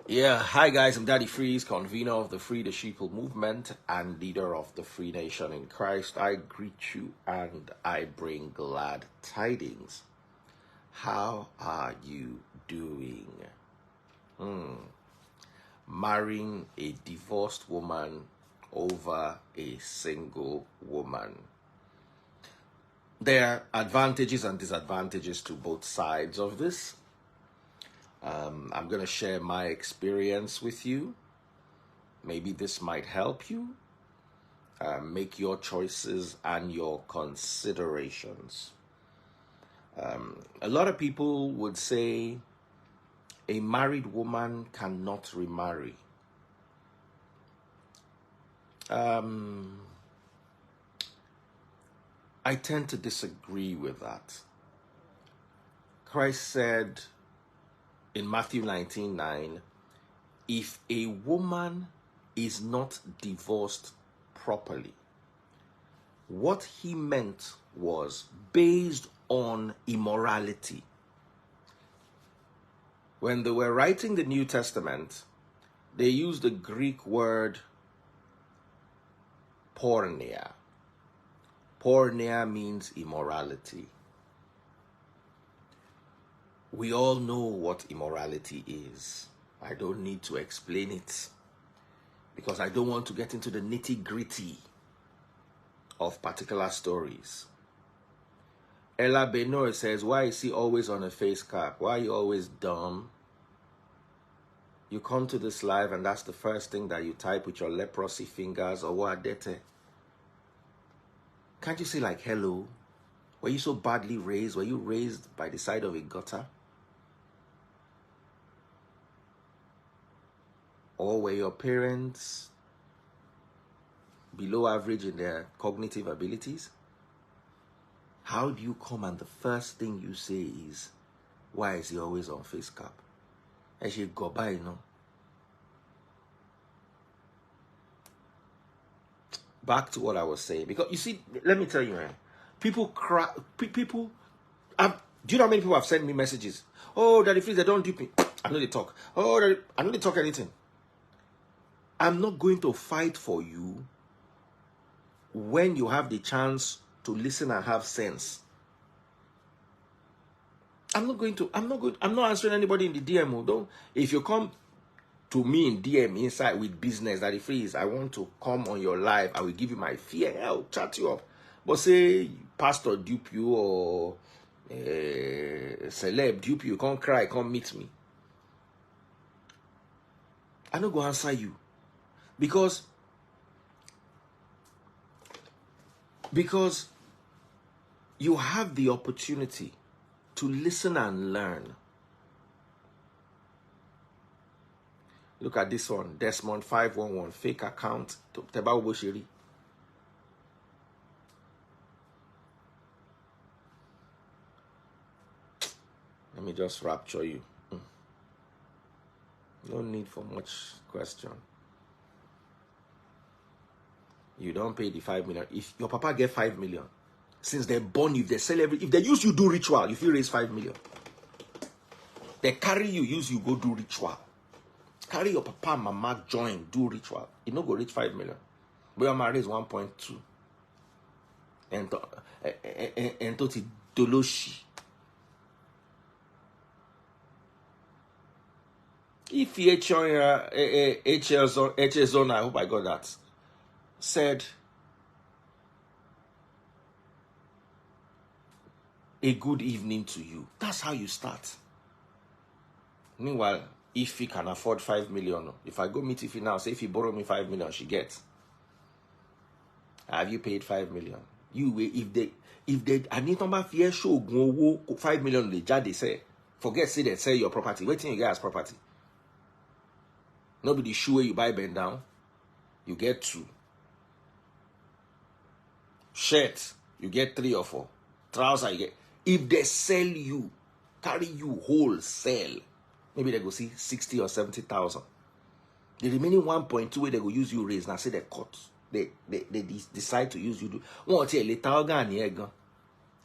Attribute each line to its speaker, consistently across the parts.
Speaker 1: Yeah, hi guys, I'm Daddy Freeze, convener of the Free the Sheeple movement and leader of the Free Nation in Christ. I greet you and I bring glad tidings. How are you doing? Marrying a divorced woman over a single woman. There are advantages and disadvantages to both sides of this. I'm going to share my experience with you. Maybe this might help you make your choices and your considerations. A lot of people would say a married woman cannot remarry. I tend to disagree with that. Christ said in Matthew 19:9, if a woman is not divorced properly, what he meant was based on immorality. When they were writing the New Testament, they used the Greek word porneia. Porneia means immorality. We all know what immorality is. I don't need to explain it because I don't want to get into the nitty-gritty of particular stories. Ella Benor says, why is he always on a face cap? Why are you always dumb? You come to this live and that's the first thing that you type with your leprosy fingers or what dete. Can't you say like hello? Were you so badly raised? Were you raised by the side of a gutter? Or were your parents below average in their cognitive abilities? How do you come and the first thing you say is, why is he always on face cap? And she go by, you know. Back to what I was saying. Because you see, let me tell you, man, people cry, people, do you know how many people have sent me messages? Oh, Daddy Freeze, they don't dupe me. I know they talk. Oh, Daddy, I know they talk anything. I'm not going to fight for you when you have the chance to listen and have sense. I'm not answering anybody in the DM. Don't, if you come to me in DM inside with business, Daddy Freeze, I want to come on your live, I will give you my fear, I'll chat you up. But say, pastor dupe you or celeb dupe you, can't cry, can't meet me. I'm not going to answer you. Because you have the opportunity to listen and learn. Look at this one, Desmond 511, fake account. Let me just rapture you. No need for much question. You don't pay the 5 million. If your papa get 5 million, since they're born, if they celebrate, if they use you do ritual, if you raise 5 million, they carry you, use you go do ritual. Carry your papa, mama, join, do ritual. You no go reach 5 million. But your marriage is 1.2. And to doloshi. If HL zone, I hope I got that, said a good evening to you. That's how you start. Meanwhile, if he can afford 5 million, if I go meet Ify now, say if he borrow me 5 million, she gets. Have you paid 5 million? You if they I need number fear show 5 million they say. Forget say they sell your property. Waiting you get as property. Nobody shoe you buy bend down. You get 2. Shirt, you get 3 or 4. Trouser, you get. If they sell you, carry you wholesale, maybe they go see 60 or 70,000. The remaining 1.2 where they go use you raise. Now say they cut. They decide to use you. One or later organ here,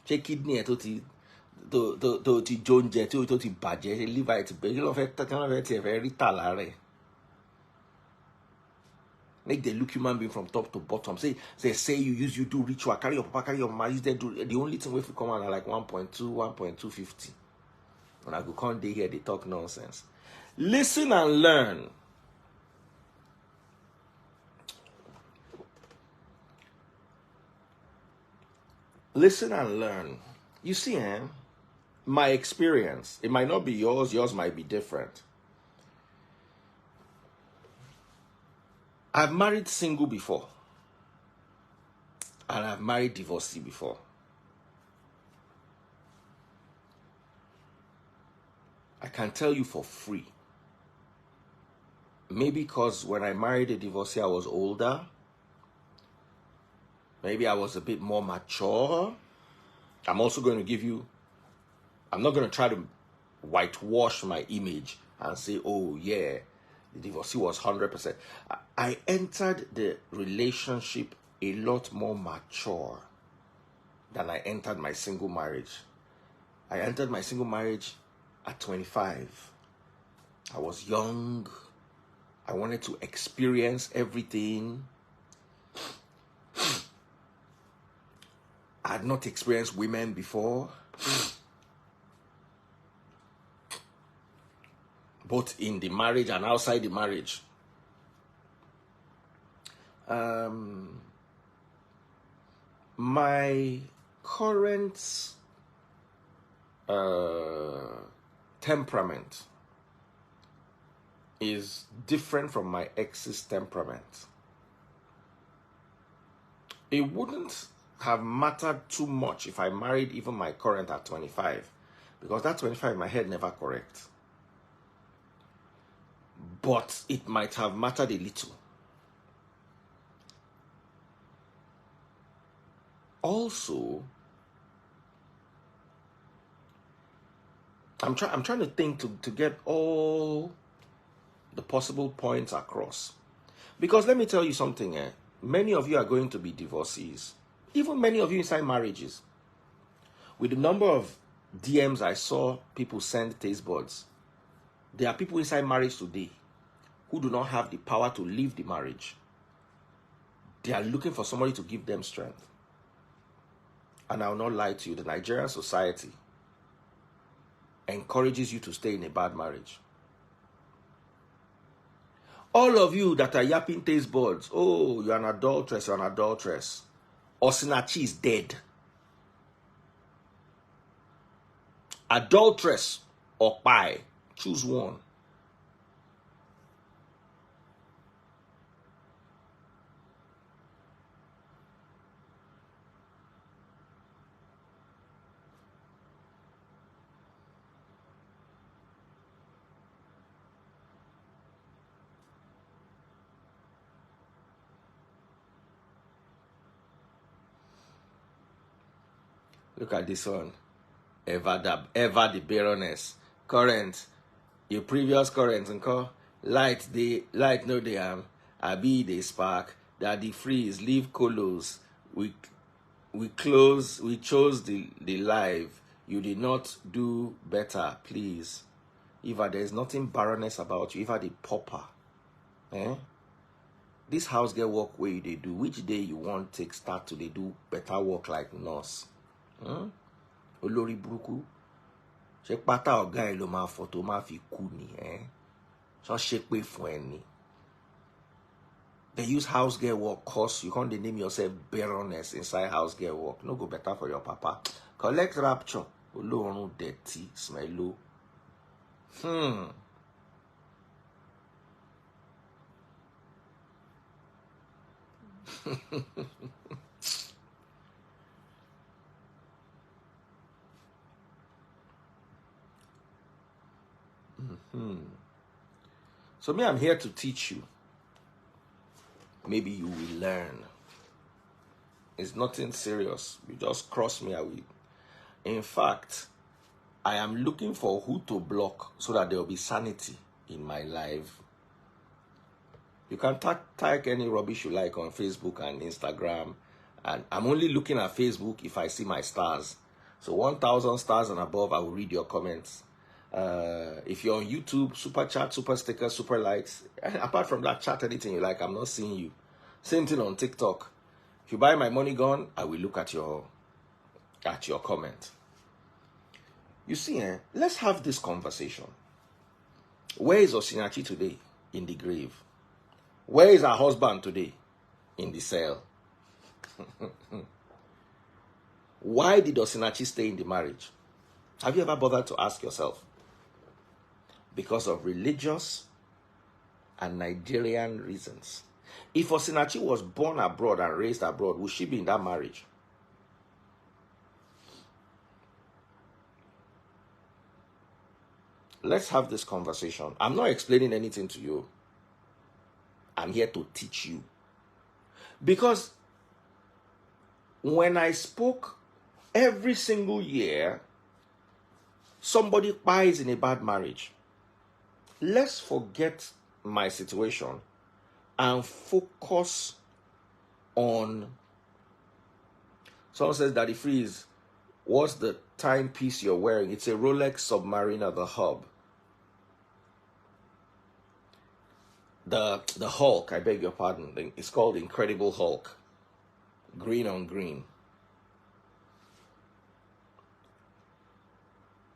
Speaker 1: check kidney tó ti jóúnjẹ tó ti bàjẹ́ liver ti bẹ́ẹ̀ kí ló fẹ́ tiẹ̀ fẹ́ rí tà lára ẹ̀. Make the look human being from top to bottom. Say you do ritual, carry your papa, carry your mama, use do the only thing we come out are like 1.2, 1.250. When I go come day here, they talk nonsense. Listen and learn. Listen and learn. You see, my experience, it might not be yours might be different. I've married single before. And I've married divorcee before. I can tell you for free. Maybe because when I married a divorcee, I was older. Maybe I was a bit more mature. I'm also going to give you, I'm not going to try to whitewash my image and say, oh yeah, the divorcee was 100%. I entered the relationship a lot more mature than I entered my single marriage. I entered my single marriage at 25. I was young. I wanted to experience everything. I had not experienced women before. Both in the marriage and outside the marriage. My current temperament is different from my ex's temperament. It wouldn't have mattered too much if I married even my current at 25, because that 25 in my head never correct. But it might have mattered a little. Also, I'm trying to think to get all the possible points across. Because let me tell you something, many of you are going to be divorcees. Even many of you inside marriages. With the number of DMs I saw people send taste buds, there are people inside marriage today who do not have the power to leave the marriage. They are looking for somebody to give them strength. And I will not lie to you, the Nigerian society encourages you to stay in a bad marriage. All of you that are yapping taste buds, oh, you're an adulteress, you're an adulteress. Osinachi is dead. Adulteress or pie, choose one. Look at this one. Ever the Baroness. Current. Your previous current and call. Light no they Abi they spark. Daddy freeze. Leave colos. We chose the live. You did not do better, please. Eva, there's nothing Baroness about you. Eva the pauper. This house get work where they do. Which day you want to start to they do better work like nurse? Olórí burúkú ṣe pátá ọ̀gá ẹ̀ ló máa fọ̀ tó máa fi kú ni ṣọ́ ṣe pé fún ẹ ni. They use house girl work cause you can't name yourself Baroness inside house girl work. No go better for your papa. Collect rapture. Olórun dirty smell low. So me, I'm here to teach you. Maybe you will learn. It's nothing serious. You just cross me away. In fact, I am looking for who to block so that there will be sanity in my life. You can tag any rubbish you like on Facebook and Instagram. And I'm only looking at Facebook if I see my stars. So 1,000 stars and above, I will read your comments. If you're on YouTube, super chat, super stickers, super likes. Apart from that, chat anything you like. I'm not seeing you. Same thing on TikTok. If you buy my money gun, I will look at your comment. You see, let's have this conversation. Where is Osinachi today? In the grave. Where is her husband today? In the cell. Why did Osinachi stay in the marriage? Have you ever bothered to ask yourself? Because of religious and Nigerian reasons. If Osinachi was born abroad and raised abroad, would she be in that marriage? Let's have this conversation. I'm not explaining anything to you. I'm here to teach you. Because when I spoke, every single year, somebody buys in a bad marriage. Let's forget my situation and focus on. Someone says, Daddy Freeze, what's the timepiece you're wearing? It's a Rolex Submariner, the hub. The Hulk, I beg your pardon. It's called Incredible Hulk. Green on green.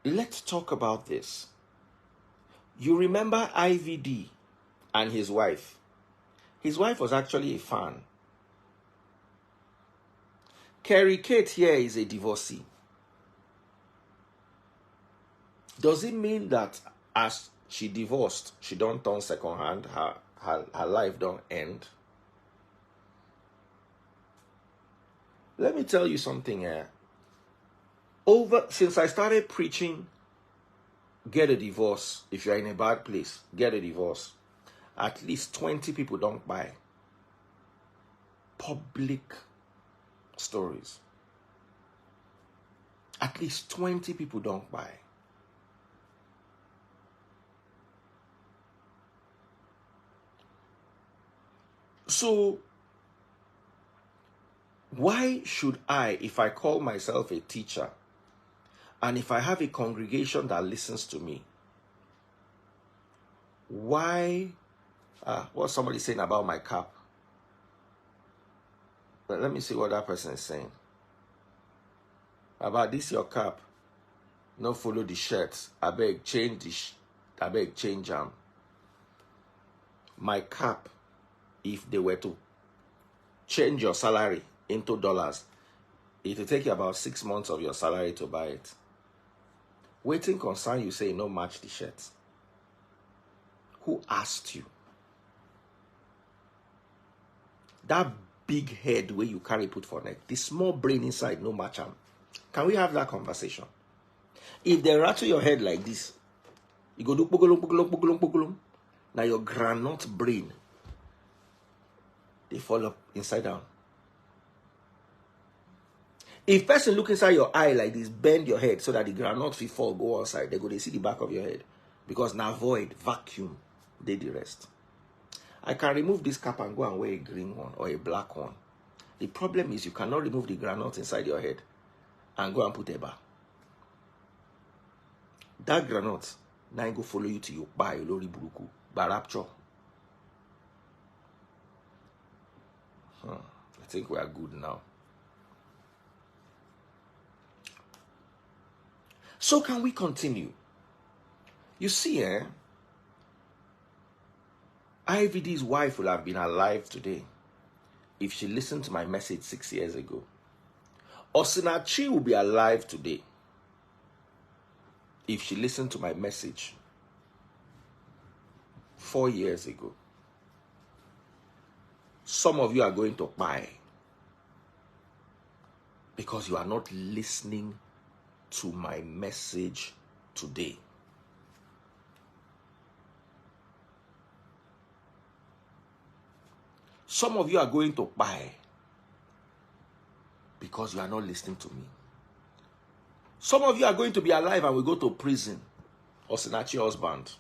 Speaker 1: Let's talk about this. You remember IVD and his wife. His wife was actually a fan. Carrie Kate here is a divorcee. Does it mean that as she divorced, she don't turn second hand, her life don't end? Let me tell you something here. Since I started preaching, get a divorce. If you're in a bad place, get a divorce. At least 20 people don't buy. Public stories. At least 20 people don't buy. So, why should I, if I call myself a teacher, and if I have a congregation that listens to me, why, what's somebody saying about my cap? But let me see what that person is saying. About this your cap. No follow the shirts. I beg change them. My cap, if they were to change your salary into dollars, it will take you about 6 months of your salary to buy it. Waiting concern you say no match the shirts. Who asked you? That big head where you carry put for neck, the small brain inside no match am. Can we have that conversation? If they rattle your head like this, you go do pogolum, pogolum, pogolum, pogolum. Now your granite brain, they fall up inside down. If person look inside your eye like this, bend your head so that the granite will fall, go outside, they go, they see the back of your head. Because now void, vacuum, they the rest. I can remove this cap and go and wear a green one or a black one. The problem is you cannot remove the granite inside your head and go and put a bar. That granite, now go follow you to your buy lori buruku, barapcho. I think we are good now. So can we continue? You see, IVD's wife will have been alive today if she listened to my message 6 years ago. Osinachi will be alive today if she listened to my message 4 years ago. Some of you are going to buy because you are not listening to my message today. Some of you are going to buy because you are not listening to me. Some of you are going to be alive and will go to prison. Osinachi husband.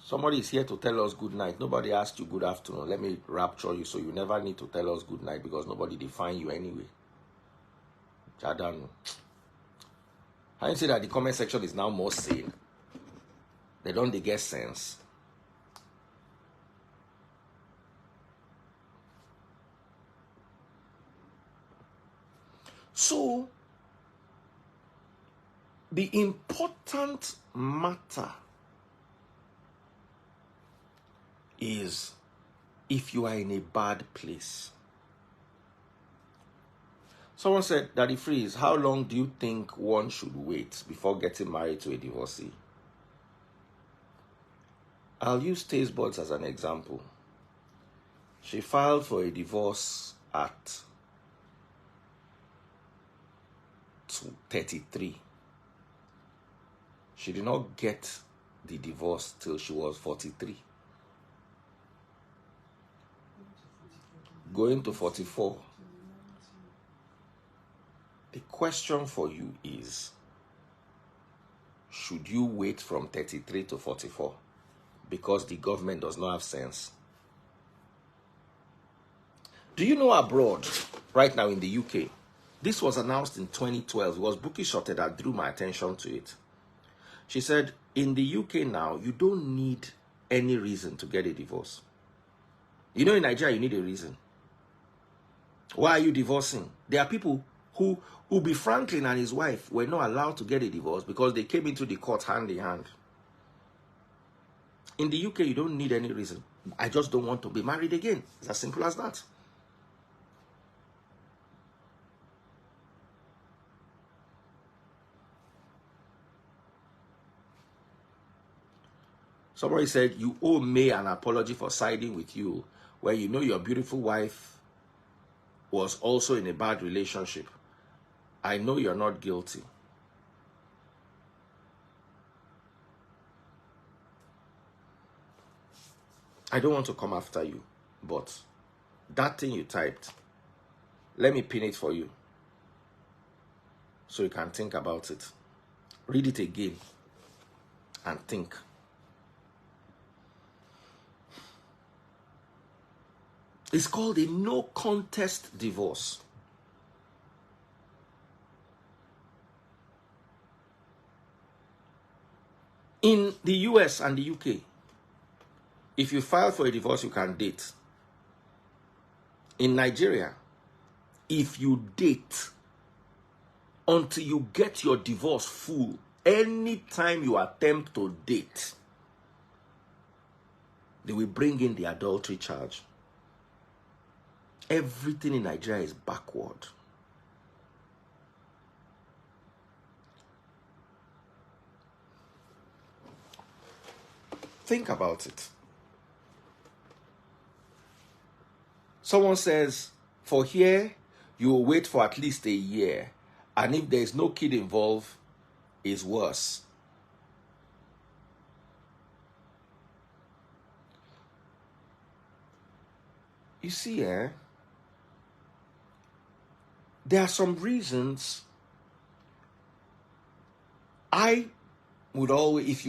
Speaker 1: Somebody is here to tell us good night. Nobody asked you good afternoon. Let me rapture you so you never need to tell us good night because nobody define you anyway. Jadanu. How you say that the comment section is now more sane? They don't get sense. So, the important matter is if you are in a bad place. Someone said, Daddy Freeze, how long do you think one should wait before getting married to a divorcee? I'll use Taste Buds as an example. She filed for a divorce at 33. She did not get the divorce till she was 43. Going to 44. The question for you is, should you wait from 33 to 44? Because the government does not have sense. Do you know abroad, right now in the UK, this was announced in 2012. It was Bookie Shotte that drew my attention to it. She said, in the UK now, you don't need any reason to get a divorce. You know, in Nigeria, you need a reason. Why are you divorcing? There are people who Ubi Franklin and his wife were not allowed to get a divorce because they came into the court hand in hand. In the UK, you don't need any reason. I just don't want to be married again. It's as simple as that. Somebody said, you owe May an apology for siding with you when you know your beautiful wife was also in a bad relationship. I know you're not guilty. I don't want to come after you, but that thing you typed, let me pin it for you so you can think about it. Read it again and think. It's called a no contest divorce. In the US and the UK, if you file for a divorce, you can date. In Nigeria, if you date until you get your divorce full, anytime you attempt to date, they will bring in the adultery charge. Everything in Nigeria is backward. Think about it. Someone says, for here, you will wait for at least a year. And if there is no kid involved, it's worse. You see, there are some reasons I would always,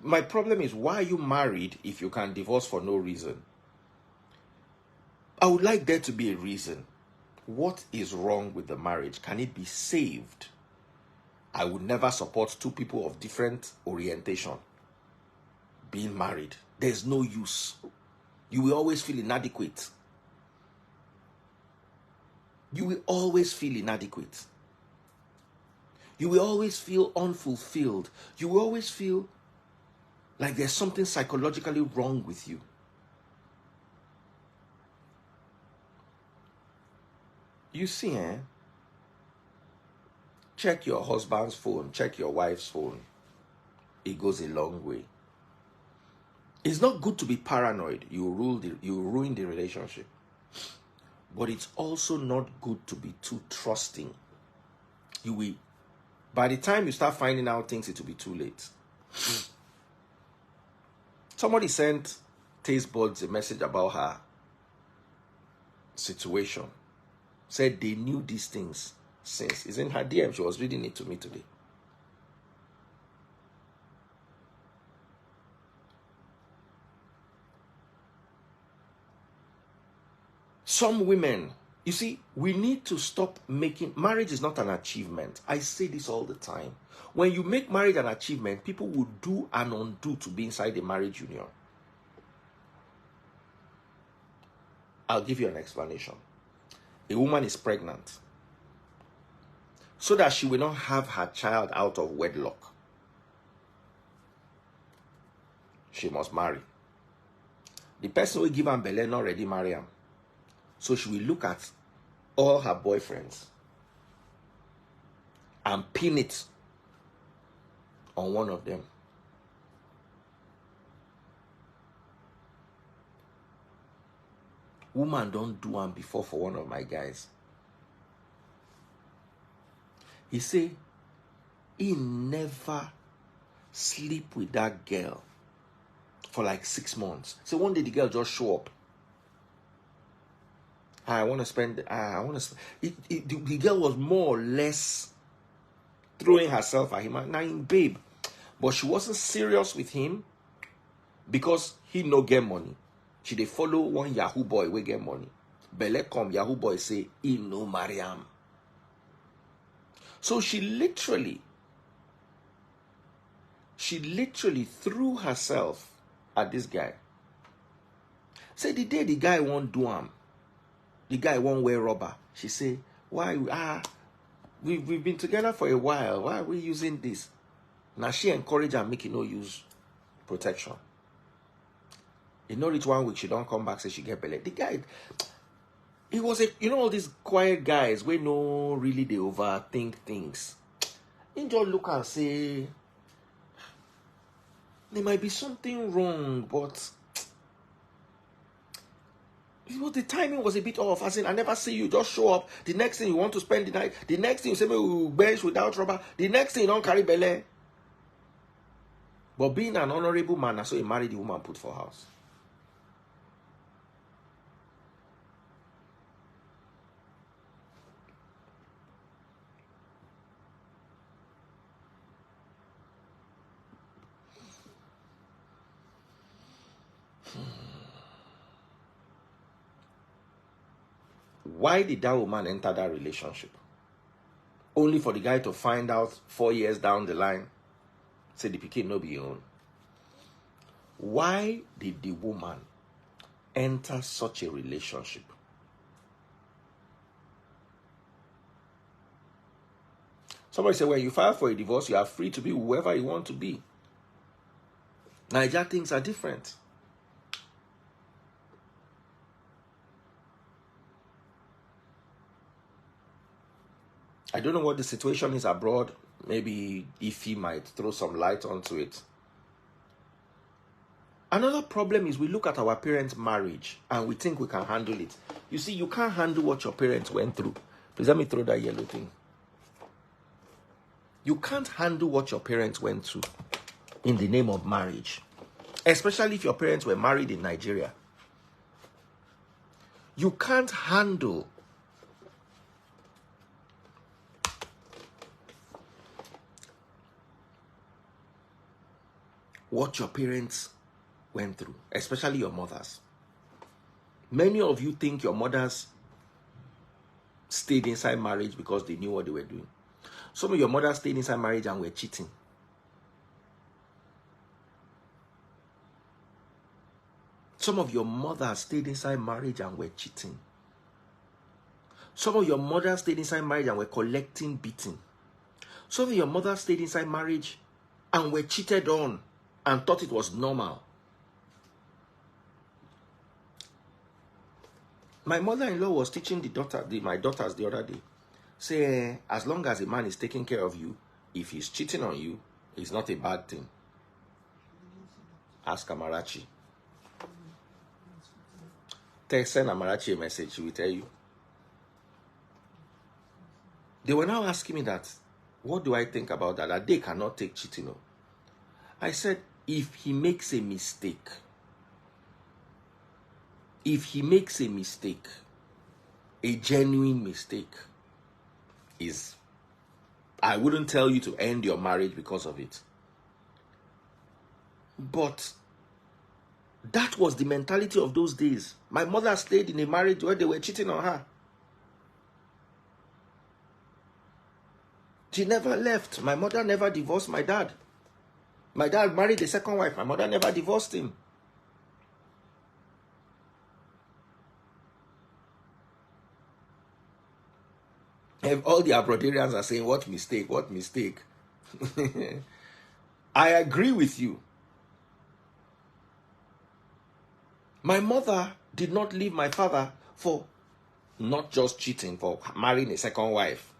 Speaker 1: my problem is, why are you married if you can divorce for no reason? I would like there to be a reason. What is wrong with the marriage? Can it be saved? I would never support two people of different orientation being married. There's no use. You will always feel inadequate. You will always feel inadequate. You will always feel unfulfilled. You will always feel like there's something psychologically wrong with you. You see, check your husband's phone, check your wife's phone. It goes a long way. It's not good to be paranoid. You ruin the relationship. But it's also not good to be too trusting. You will. By the time you start finding out things, it will be too late. Somebody sent Taste Buds a message about her situation. Said they knew these things since. It's in her DM. She was reading it to me today. Some women, you see, we need to stop making marriage is not an achievement. I say this all the time. When you make marriage an achievement, people will do and undo to be inside a marriage union. I'll give you an explanation. A woman is pregnant so that she will not have her child out of wedlock. She must marry. The person who give her belly not ready marry him. So she will look at all her boyfriends and pin it on one of them. Woman don't do one before for one of my guys. He say he never sleep with that girl for like 6 months. So one day the girl just show up. The girl was more or less throwing herself at him. Now, babe, but she wasn't serious with him because he no get money. She dey follow one Yahoo boy we get money. Belle come, Yahoo boy say he no marry am. So she literally threw herself at this guy. Say the day the guy won't do him, the guy won't wear rubber. She say, why? We've been together for a while. Why are we using this? Now she encourage her make no use protection. You know, reach 1 week, she don't come back, say she get belly. The guy, he was all these quiet guys where no really they overthink things. He just look and say, there might be something wrong, but the timing was a bit off. As in, I never see you just show up. The next thing you want to spend the night. The next thing you say, we will bench without rubber. The next thing you don't carry belly. But being an honorable man, so he married the woman put for house. Why did that woman enter that relationship? Only for the guy to find out 4 years down the line, say the pikin no be your own. Why did the woman enter such a relationship? Somebody said, when you file for a divorce, you are free to be whoever you want to be. Nigeria things are different. I don't know what the situation is abroad. Maybe if he might throw some light onto it. Another problem is we look at our parents' marriage and we think we can handle it. You see, you can't handle what your parents went through. Please let me throw that yellow thing. You can't handle what your parents went through in the name of marriage. Especially if your parents were married in Nigeria. You can't handle what your parents went through, especially your mothers. Many of you think your mothers stayed inside marriage because they knew what they were doing. Some of your mothers stayed inside marriage and were cheating. Some of your mothers stayed inside marriage and were cheating. Some of your mothers stayed inside marriage and were collecting beating. Some of your mothers stayed inside marriage and were cheated on and thought it was normal. My mother-in-law was teaching my daughters the other day. Say, as long as a man is taking care of you, if he's cheating on you, it's not a bad thing. Ask Amarachi. Send Amarachi a message, she will tell you. They were now asking me that, what do I think about that? That they cannot take cheating on. I said, if he makes a mistake, a genuine mistake, I wouldn't tell you to end your marriage because of it. But That was the mentality of those days. My mother stayed in a marriage where they were cheating on her. She never left. My mother never divorced my dad. My dad married a second wife. My mother never divorced him. And all the Abroadarians are saying, what mistake, what mistake. I agree with you. My mother did not leave my father for not just cheating, for marrying a second wife.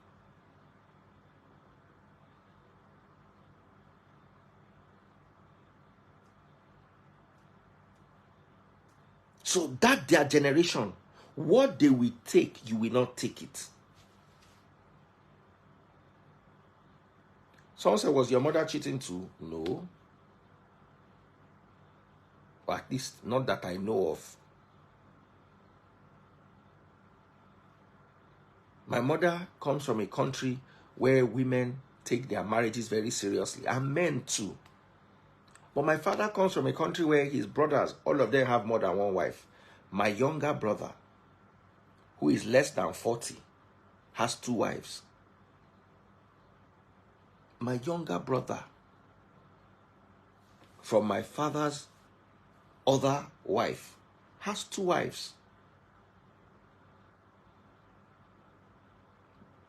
Speaker 1: So that their generation, what they will take, you will not take it. Someone said, was your mother cheating too? No. Or at least not that I know of. My mother comes from a country where women take their marriages very seriously, and men too. But my father comes from a country where his brothers, all of them have more than one wife. My younger brother, who is less than 40, has 2 wives. My younger brother, from my father's other wife, has 2 wives.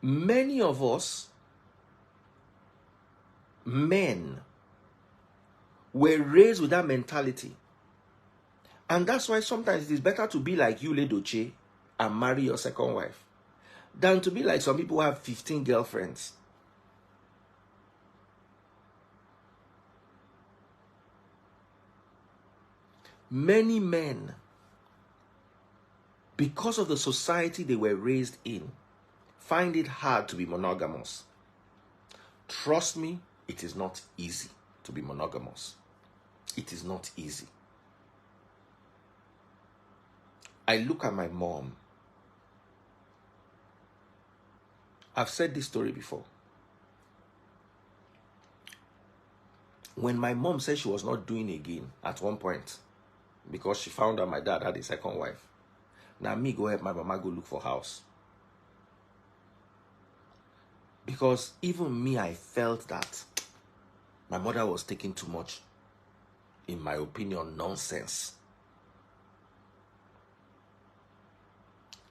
Speaker 1: Many of us, men, were raised with that mentality. And that's why sometimes it is better to be like you, Ledoche, and marry your second wife, than to be like some people who have 15 girlfriends. Many men, because of the society they were raised in, find it hard to be monogamous. Trust me, it is not easy to be monogamous. It is not easy. I look at my mom. I've said this story before. When my mom said she was not doing again at one point, because she found out my dad had a second wife, now me go help my mama go look for house. Because even me, I felt that my mother was taking too much, in my opinion, nonsense.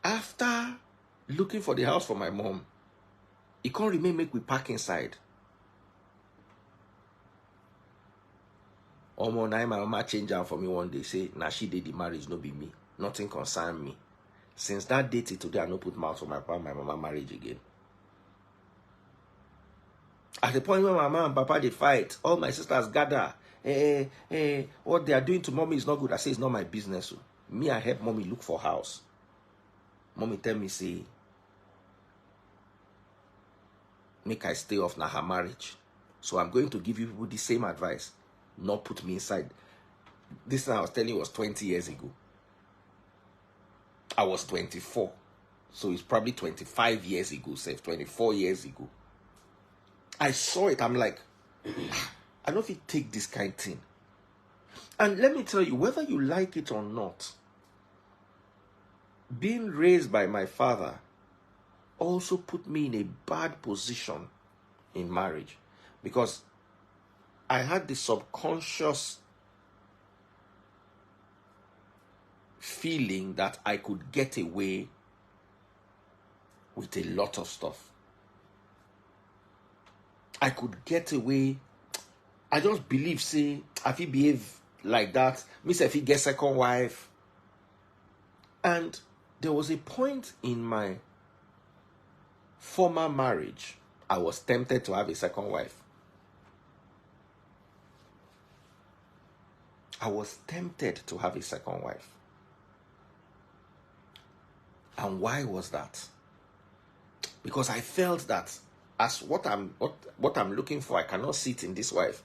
Speaker 1: After looking for the house for my mom, it can't remain make we park inside. Omo, now my mama change am for me one day, say, now she did the marriage, no be me. Nothing concern me. Since that day till today, I no put mouth for my papa and my mama marriage again. At the point where my mama and papa they fight, all my sisters gather. What they are doing to mommy is not good. I say it's not my business. Me, I help mommy look for house. Mommy tell me, say, make I stay off na her marriage. So I'm going to give you people the same advice. Not put me inside. This thing I was telling you was 20 years ago. I was 24. So it's probably 25 years ago, say 24 years ago. I saw it. I'm like, I don't know if you take this kind of thing. And let me tell you, whether you like it or not, being raised by my father also put me in a bad position in marriage, because I had the subconscious feeling that I could get away with a lot of stuff. I could get away. I just believe, say, if he behave like that, means if he get second wife. And there was a point in my former marriage, I was tempted to have a second wife. I was tempted to have a second wife. And why was that? Because I felt that as what I'm looking for, I cannot sit in this wife.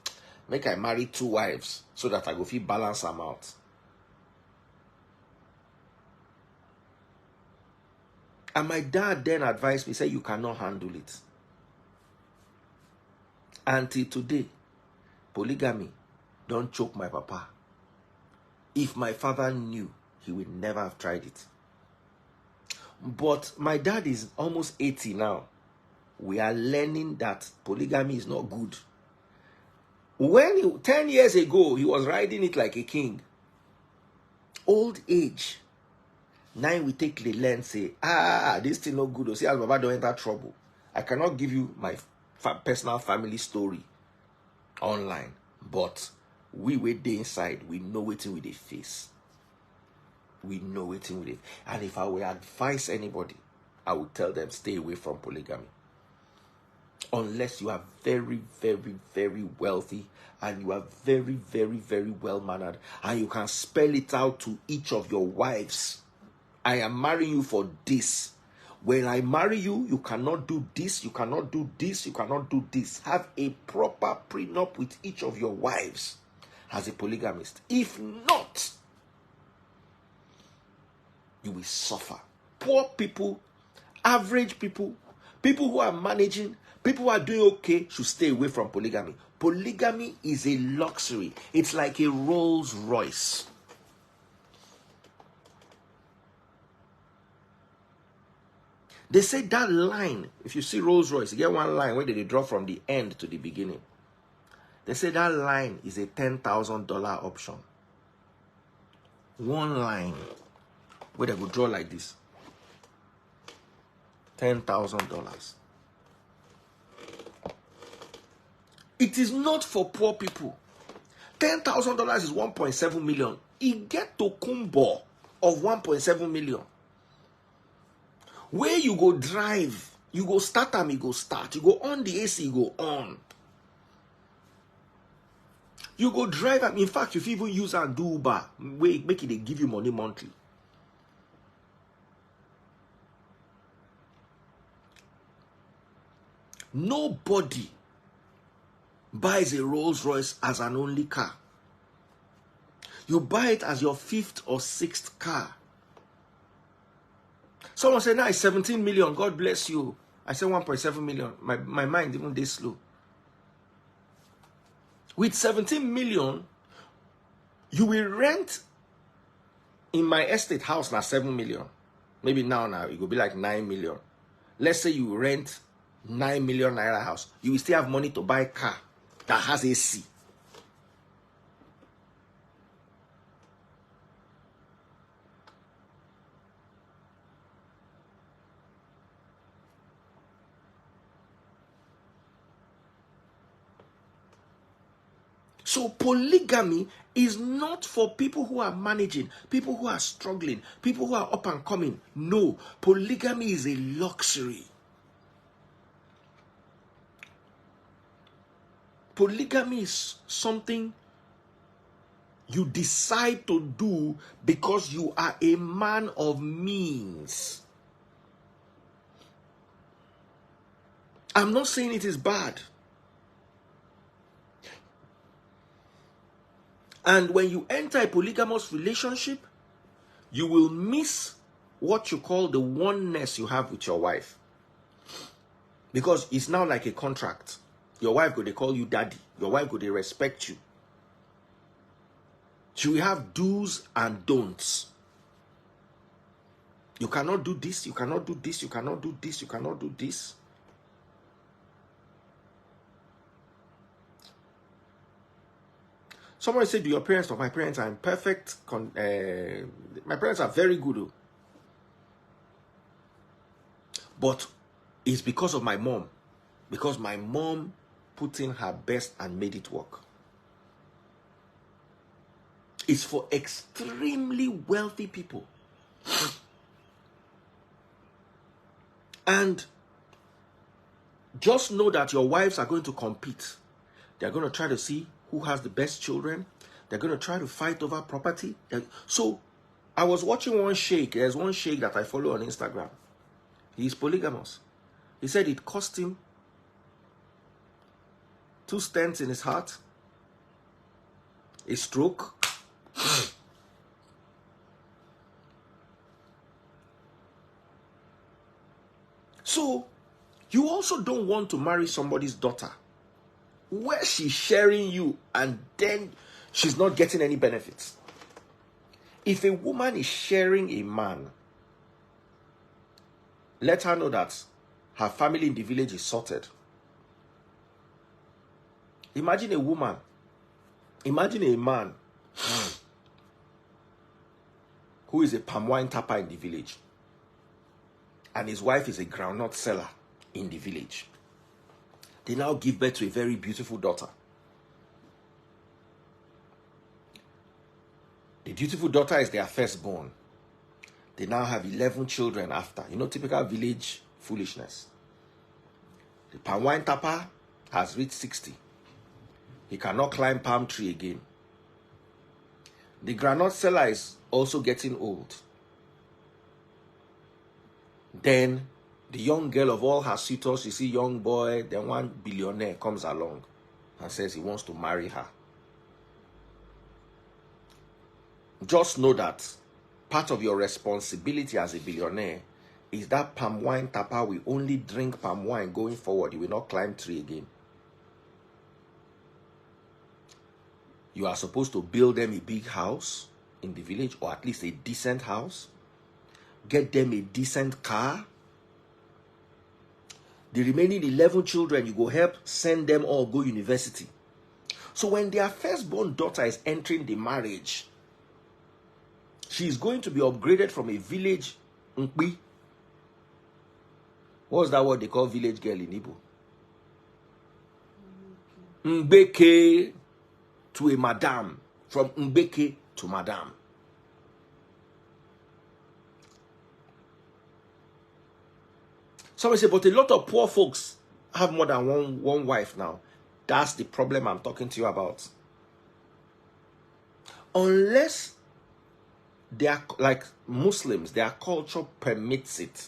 Speaker 1: Make I marry 2 wives so that I go feel balance them out. And my dad then advised me, say, you cannot handle it. Until today, polygamy don't choke my papa. If my father knew, he would never have tried it. But my dad is almost 80 now. We are learning that polygamy is not good. 10 years ago, he was riding it like a king. Old age. Now we take the lens, say, this thing not good. Or say, as Baba don't enter trouble. I cannot give you my personal family story online. But we wait there inside. We know it with a face. We know it with it. And if I will advise anybody, I would tell them stay away from polygamy. Unless you are very, very, very wealthy and you are very, very, very well-mannered and you can spell it out to each of your wives. I am marrying you for this. When I marry you, you cannot do this, you cannot do this, you cannot do this. Have a proper prenup with each of your wives as a polygamist. If not, you will suffer. Poor people, average people, people who are managing, people who are doing okay should stay away from polygamy. Polygamy is a luxury. It's like a Rolls Royce. They say that line, if you see Rolls Royce, you get one line where they draw from the end to the beginning. They say that line is a $10,000 option. One line where they go draw like this. $10,000. It is not for poor people. $10,000 is 1.7 million. It get to combo of 1.7 million. Where you go drive, you go start them, you go start. You go on the AC, you go on. You go drive them. In fact, if you even use and do Uber, make it they give you money monthly. Nobody buys a Rolls Royce as an only car. You buy it as your 5th or 6th car. Someone said, now it's 17 million. God bless you. I said 1.7 million. My mind even this slow. With 17 million, you will rent in my estate house now 7 million. Maybe now it will be like 9 million. Let's say you rent 9 million naira house. You will still have money to buy a car that has AC. So polygamy is not for people who are managing, people who are struggling, people who are up and coming. No, polygamy is a luxury. Polygamy is something you decide to do because you are a man of means. I'm not saying it is bad. And when you enter a polygamous relationship, you will miss what you call the oneness you have with your wife. Because it's now like a contract. Your wife go, they call you daddy. Your wife go, they respect you. You will have do's and don'ts. You cannot do this, you cannot do this, you cannot do this, you cannot do this. Somebody said, do your parents know? My parents are in perfect, my parents are very good. But it's because of my mom. Because my mom put in her best and made it work. It's for extremely wealthy people. And just know that your wives are going to compete. They're going to try to see who has the best children. They're going to try to fight over property. So I was watching one sheikh. There's one sheikh that I follow on Instagram. He's polygamous. He said it cost him 2 stents in his heart, a stroke, so you also don't want to marry somebody's daughter where she's sharing you and then she's not getting any benefits. If a woman is sharing a man, let her know that her family in the village is sorted. Imagine a woman, imagine a man who is a palm wine tapper in the village, and his wife is a groundnut seller in the village. They now give birth to a very beautiful daughter. The beautiful daughter is their firstborn. They now have 11 children after. You know, typical village foolishness. The palm wine tapper has reached 60. He cannot climb palm tree again. The groundnut seller is also getting old. Then the young girl of all her suitors, you see young boy, then one billionaire comes along and says he wants to marry her. Just know that part of your responsibility as a billionaire is that palm wine tapper will only drink palm wine going forward. He will not climb tree again. You are supposed to build them a big house in the village, or at least a decent house. Get them a decent car. The remaining 11 children, you go help send them all go university. So when their firstborn daughter is entering the marriage, she is going to be upgraded from a village Nkbi. What's that word they call village girl in Igbo? Mbeke to a madam. From Mbeke to madam. Somebody say, but a lot of poor folks have more than one wife now. That's the problem I'm talking to you about. Unless they are like Muslims, their culture permits it.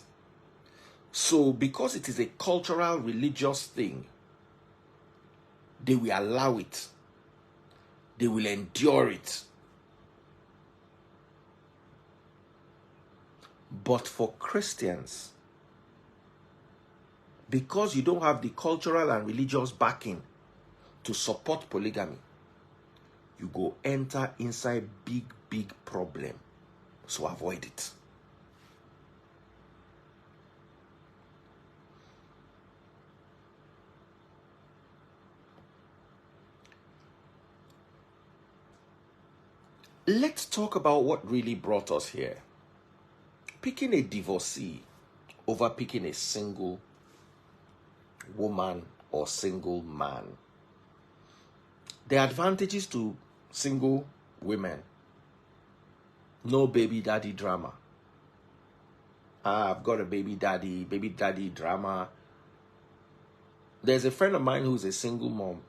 Speaker 1: So because it is a cultural, religious thing, they will allow it. They will endure it. But for Christians, because you don't have the cultural and religious backing to support polygamy, you go enter inside big problem. So avoid it. Let's talk about what really brought us here. Picking a divorcee over picking a single woman or single man. The advantages to single women: no baby daddy drama. I've got a baby daddy drama. There's a friend of mine who's a single mom.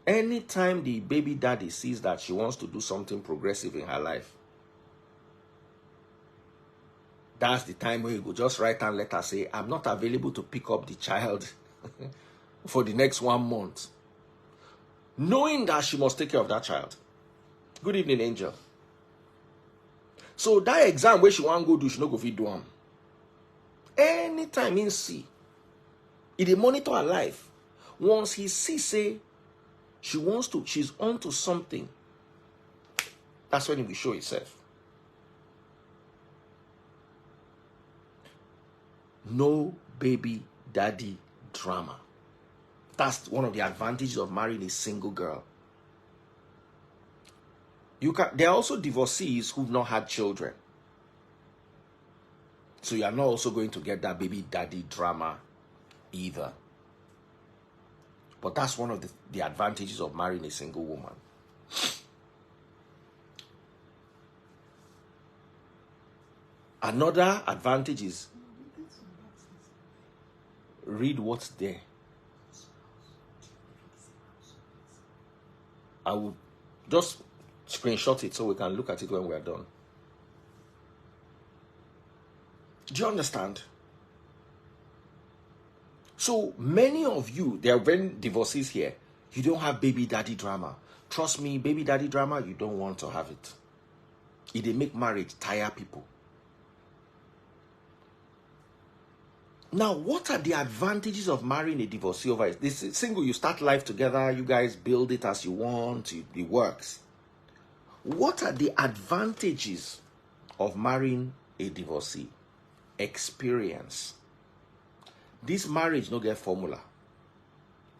Speaker 1: Anytime the baby daddy sees that she wants to do something progressive in her life, that's the time where you go just write and let her say, I'm not available to pick up the child for the next 1 month. Knowing that she must take care of that child. Good evening, Angel. So that exam where she want to go do, she no go fit do am. Anytime he see, he monitor her life. Once he see say she's on to something, that's when he will show himself. No baby daddy drama. That's one of the advantages of marrying a single girl. There are also divorcees who've not had children. So you are not also going to get that baby daddy drama either. But that's one of the advantages of marrying a single woman. Another advantage is read what's there. I will just screenshot it so we can look at it when we're done. Do you understand? So many of you, there are many divorcees here, you don't have baby daddy drama. Trust me, baby daddy drama, you don't want to have it. It make marriage tire people. Now, what are the advantages of marrying a divorcee over it? This single, you start life together, you guys build it as you want, it works. What are the advantages of marrying a divorcee? Experience. This marriage no get formula.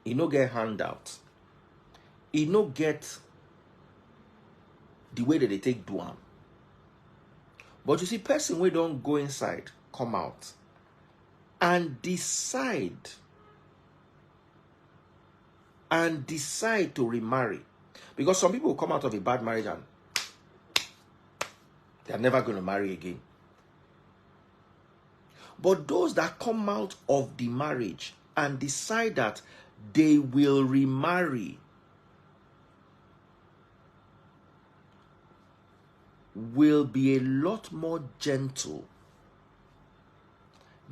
Speaker 1: It no get handout. It no get the way that they take do am. But you see, person we don't go inside, come out, and decide to remarry. Because some people come out of a bad marriage and they're never going to marry again. But those that come out of the marriage and decide that they will remarry will be a lot more gentle.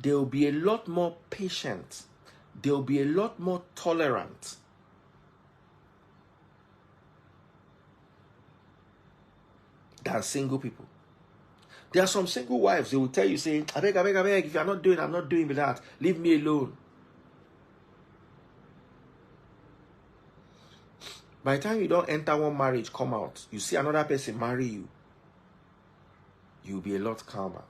Speaker 1: They'll be a lot more patient. They'll be a lot more tolerant. Than single people. There are some single wives, they will tell you, say, I beg, if you're not doing, I'm not doing with that. Leave me alone. By the time you don't enter one marriage, come out, you see another person marry you, you'll be a lot calmer.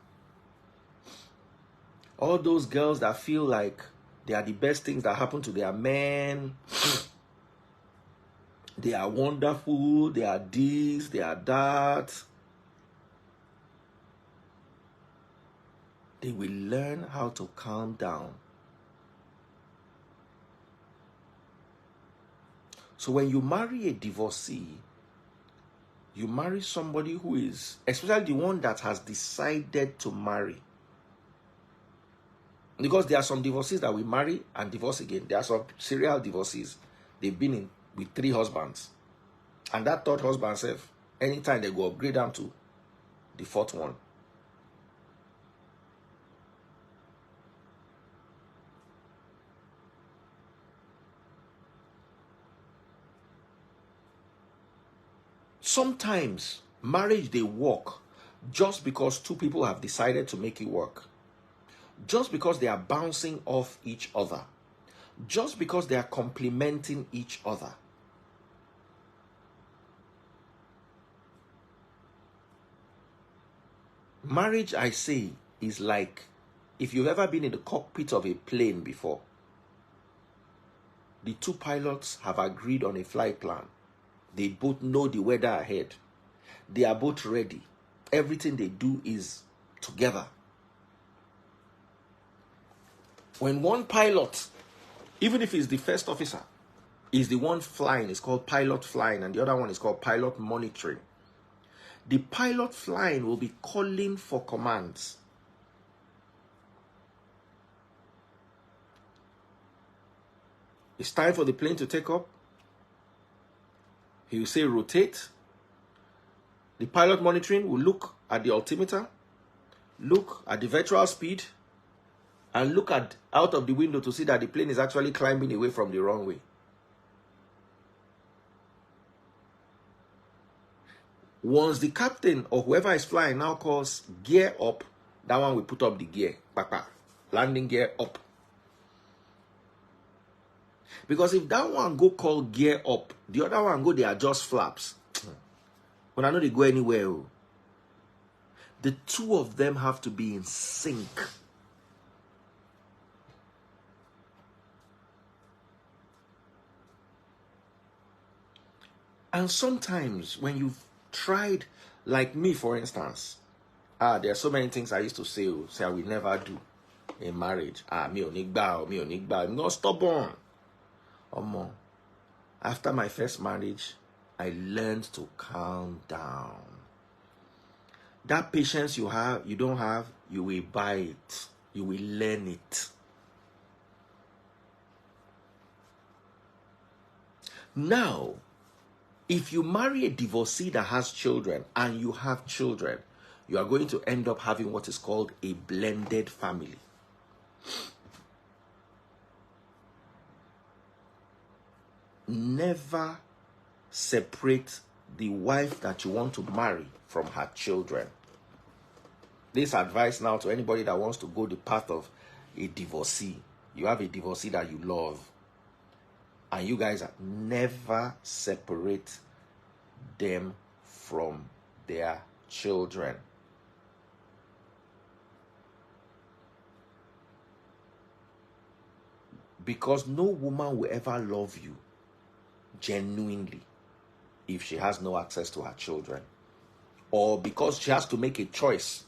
Speaker 1: All those girls that feel like they are the best things that happen to their men, they are wonderful, they are this, they are that, they will learn how to calm down. So when you marry a divorcee, you marry somebody who is, especially the one that has decided to marry. Because there are some divorcees that we marry and divorce again. There are some serial divorcees. They've been in with 3 husbands. And that 3rd husband self, anytime they go upgrade them to the 4th one. Sometimes marriage they work just because 2 people have decided to make it work. Just because they are bouncing off each other. Just because they are complementing each other. Marriage, I say, is like if you've ever been in the cockpit of a plane before. The 2 pilots have agreed on a flight plan. They both know the weather ahead. They are both ready. Everything they do is together. When one pilot, even if he's the first officer, is the one flying, it's called pilot flying, and the other one is called pilot monitoring. The pilot flying will be calling for commands. It's time for the plane to take up. He will say rotate. The pilot monitoring will look at the altimeter, look at the virtual speed, and look at out of the window to see that the plane is actually climbing away from the runway. Once the captain or whoever is flying now calls gear up, that one will put up the gear. Landing gear up. Because if that one go call gear up, the other one go they adjust flaps. When I know they go anywhere. The 2 of them have to be in sync. And sometimes when you've tried, like me for instance, there are so many things I used to say I will never do in marriage. Me onigba. I'm not stubborn. After my first marriage, I learned to calm down. That patience you don't have, you will buy it. You will learn it. Now, if you marry a divorcee that has children and you have children, you are going to end up having what is called a blended family. Never separate the wife that you want to marry from her children. This advice now to anybody that wants to go the path of a divorcee. You have a divorcee that you love, and you guys never separate them from their children. Because no woman will ever love you genuinely if she has no access to her children, or because she has to make a choice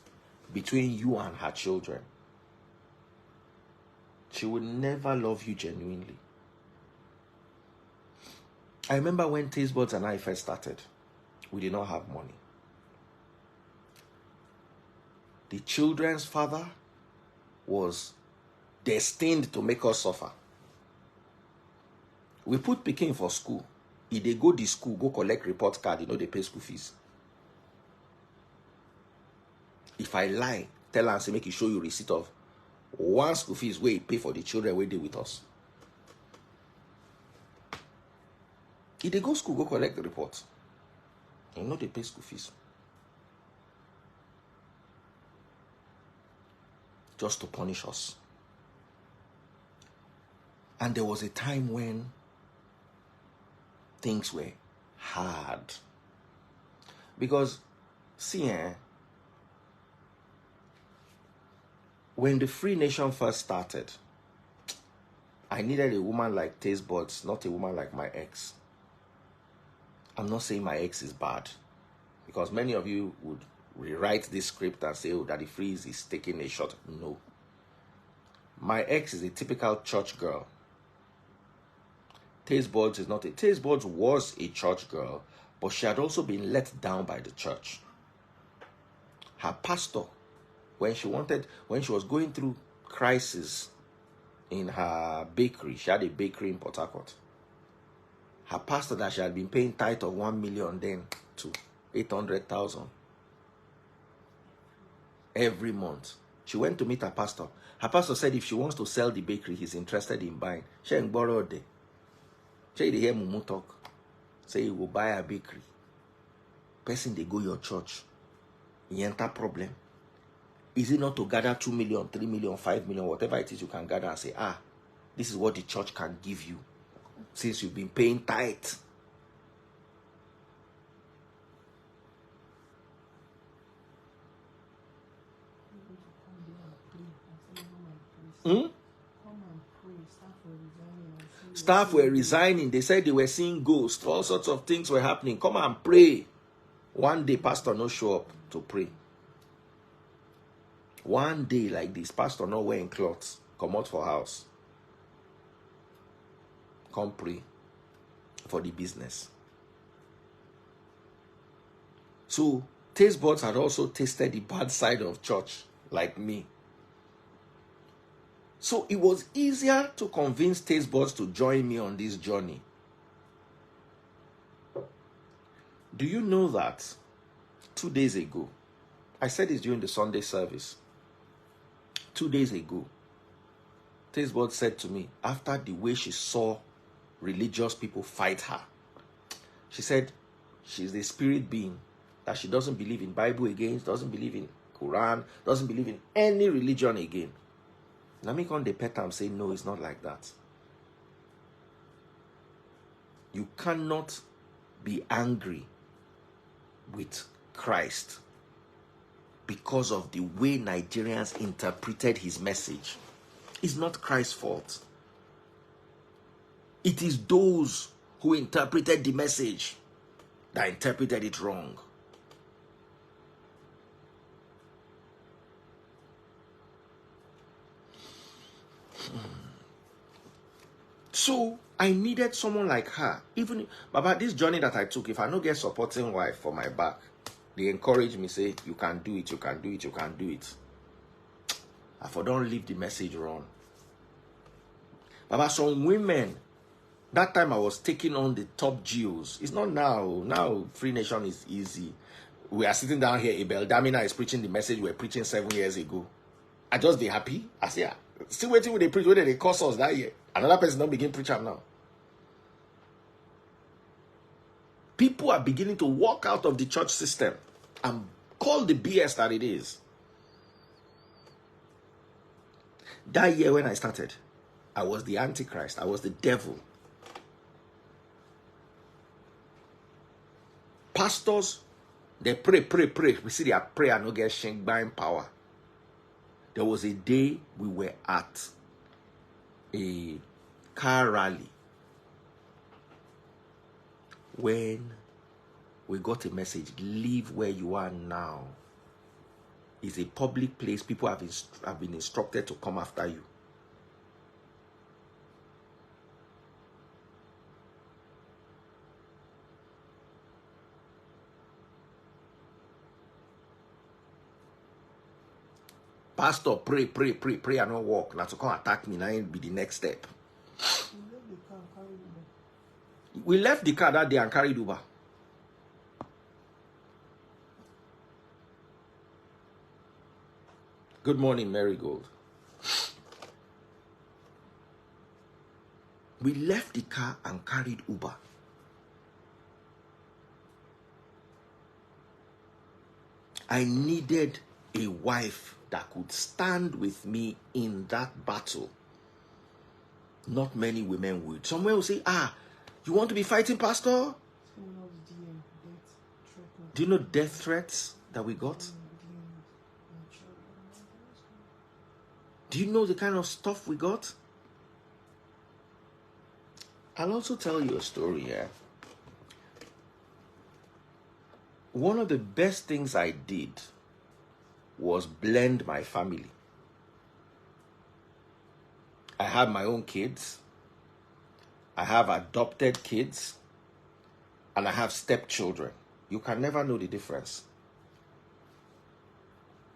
Speaker 1: between you and her children. She will never love you genuinely. I remember when Taste Buds and I first started, we did not have money. The children's father was destined to make us suffer. We put pikin for school. If they go to school, go collect report card, they pay school fees. If I lie, tell her and say, make you show you receipt of one school fees where you pay for the children where they with us. If they go school, go collect the report. They pay school fees. Just to punish us. And there was a time when things were hard. Because, see, when the Free Nation first started, I needed a woman like Taste Buds, not a woman like my ex. I'm not saying my ex is bad, because many of you would rewrite this script and say, oh, Daddy Freeze is taking a shot. No. My ex is a typical church girl. Taste Buds is not a... Taste Buds was a church girl, but she had also been let down by the church. Her pastor, when she was going through crisis in her bakery, she had a bakery in Port Harcourt. Her pastor that she had been paying tithe of 1 million then to 800,000 every month. She went to meet her pastor. Her pastor said if she wants to sell the bakery, he's interested in buying. She ain't borrowed there. She hear Mumu talk. Say you will buy a bakery. Person they go your church. You enter problem. Is it not to gather 2 million, 3 million, 5 million, whatever it is you can gather and say, this is what the church can give you since you've been paying tithe. Staff were resigning. They said they were seeing ghosts. All sorts of things were happening. Come and pray. One day, pastor no show up to pray. One day like this, pastor not wearing clothes. Come out for house. Come pray for the business. So, Taste Buds had also tasted the bad side of church, like me. So, it was easier to convince Taste Buds to join me on this journey. Do you know that 2 days ago, I said this during the Sunday service, 2 days ago, Taste Buds said to me, after the way she saw religious people fight her, she said she's the spirit being, that she doesn't believe in Bible again, doesn't believe in Quran, doesn't believe in any religion again. Now me come the pet and say, no, it's not like that. You cannot be angry with Christ because of the way Nigerians interpreted his message. It's not Christ's fault. It is those who interpreted the message that interpreted it wrong. So I needed someone like her. Even about this journey that I took, if I don't get supporting wife for my back, they encourage me, say, you can do it, you can do it, you can do it. I for don't leave the message wrong. But some women, that time I was taking on the top Jews. It's not now. Now Free Nation is easy. We are sitting down here, Abel Damina is preaching the message we were preaching 7 years ago. I just be happy. I say, still waiting with the preach, whether they curse us that year. Another person don't begin preaching now. People are beginning to walk out of the church system and call the BS that it is. That year when I started, I was the Antichrist. I was the devil. Pastors They pray. We see their prayer no get shank buying power. There was a day we were at a car rally when we got a message, leave where you are now. It's a public place. People have been instructed to come after you. Pastor, pray, and not walk. Now to come attack me, now be the next step. We left the car that day and carried Uber. Good morning, Marigold. We left the car and carried Uber. I needed a wife that could stand with me in that battle. Not many women would. Someone will say, you want to be fighting, Pastor? Do you know death threats that we got? Do you know the kind of stuff we got? I'll also tell you a story here. One of the best things I did was blend my family. I have my own kids. I have adopted kids. And I have stepchildren. You can never know the difference.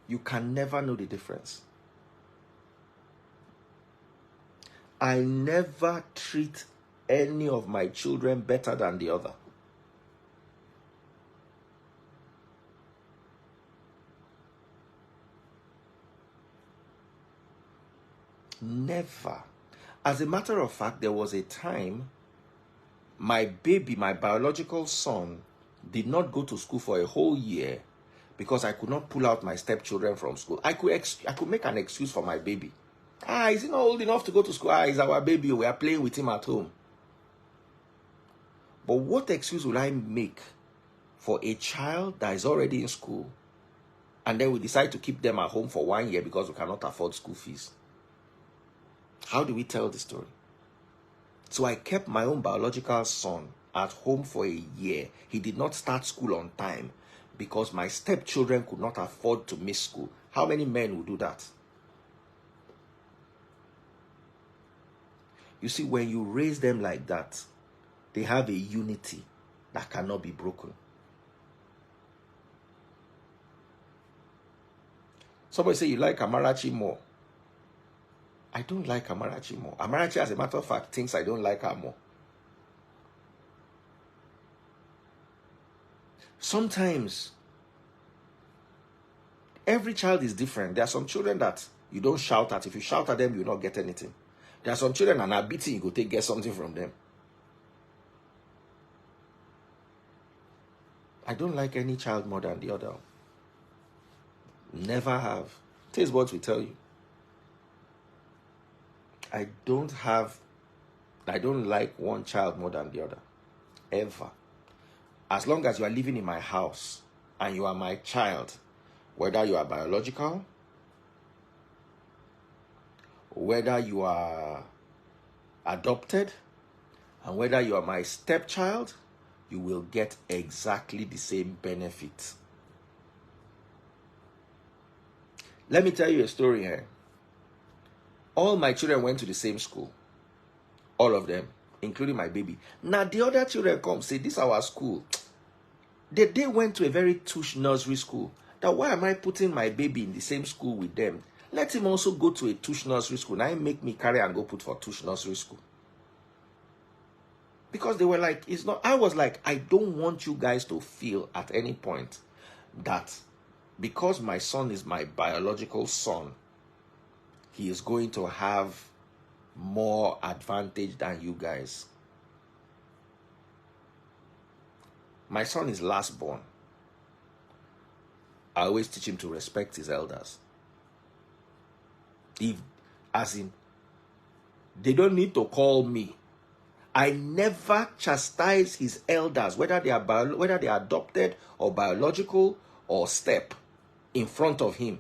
Speaker 1: You can never know the difference. I never treat any of my children better than the other. Never. As a matter of fact, there was a time my baby, my biological son, did not go to school for a whole year because I could not pull out my stepchildren from school. I could make an excuse for my baby. Is he not old enough to go to school? He's our baby. We are playing with him at home. But what excuse will I make for a child that is already in school and then we decide to keep them at home for 1 year because we cannot afford school fees? How do we tell the story? So I kept my own biological son at home for a year. He did not start school on time because my stepchildren could not afford to miss school. How many men would do that? You see, when you raise them like that, they have a unity that cannot be broken. Somebody say you like Amarachi more. I don't like Amarachi more. Amarachi, as a matter of fact, thinks I don't like her more. Sometimes, every child is different. There are some children that you don't shout at. If you shout at them, you will not get anything. There are some children and are beating, you go get something from them. I don't like any child more than the other. Never have. Taste what we tell you. I don't like one child more than the other. Ever. As long as you are living in my house and you are my child, whether you are biological, whether you are adopted, and whether you are my stepchild, you will get exactly the same benefit. Let me tell you a story here. All my children went to the same school. All of them, including my baby. Now the other children come say, this is our school. They went to a very tush nursery school. Now why am I putting my baby in the same school with them? Let him also go to a tush nursery school. Now make me carry and go put for tush nursery school. Because they were like, it's not. I was like, I don't want you guys to feel at any point that because my son is my biological son, he is going to have more advantage than you guys. My son is last born. I always teach him to respect his elders. As in, they don't need to call me. I never chastise his elders, whether they are adopted or biological or step, in front of him.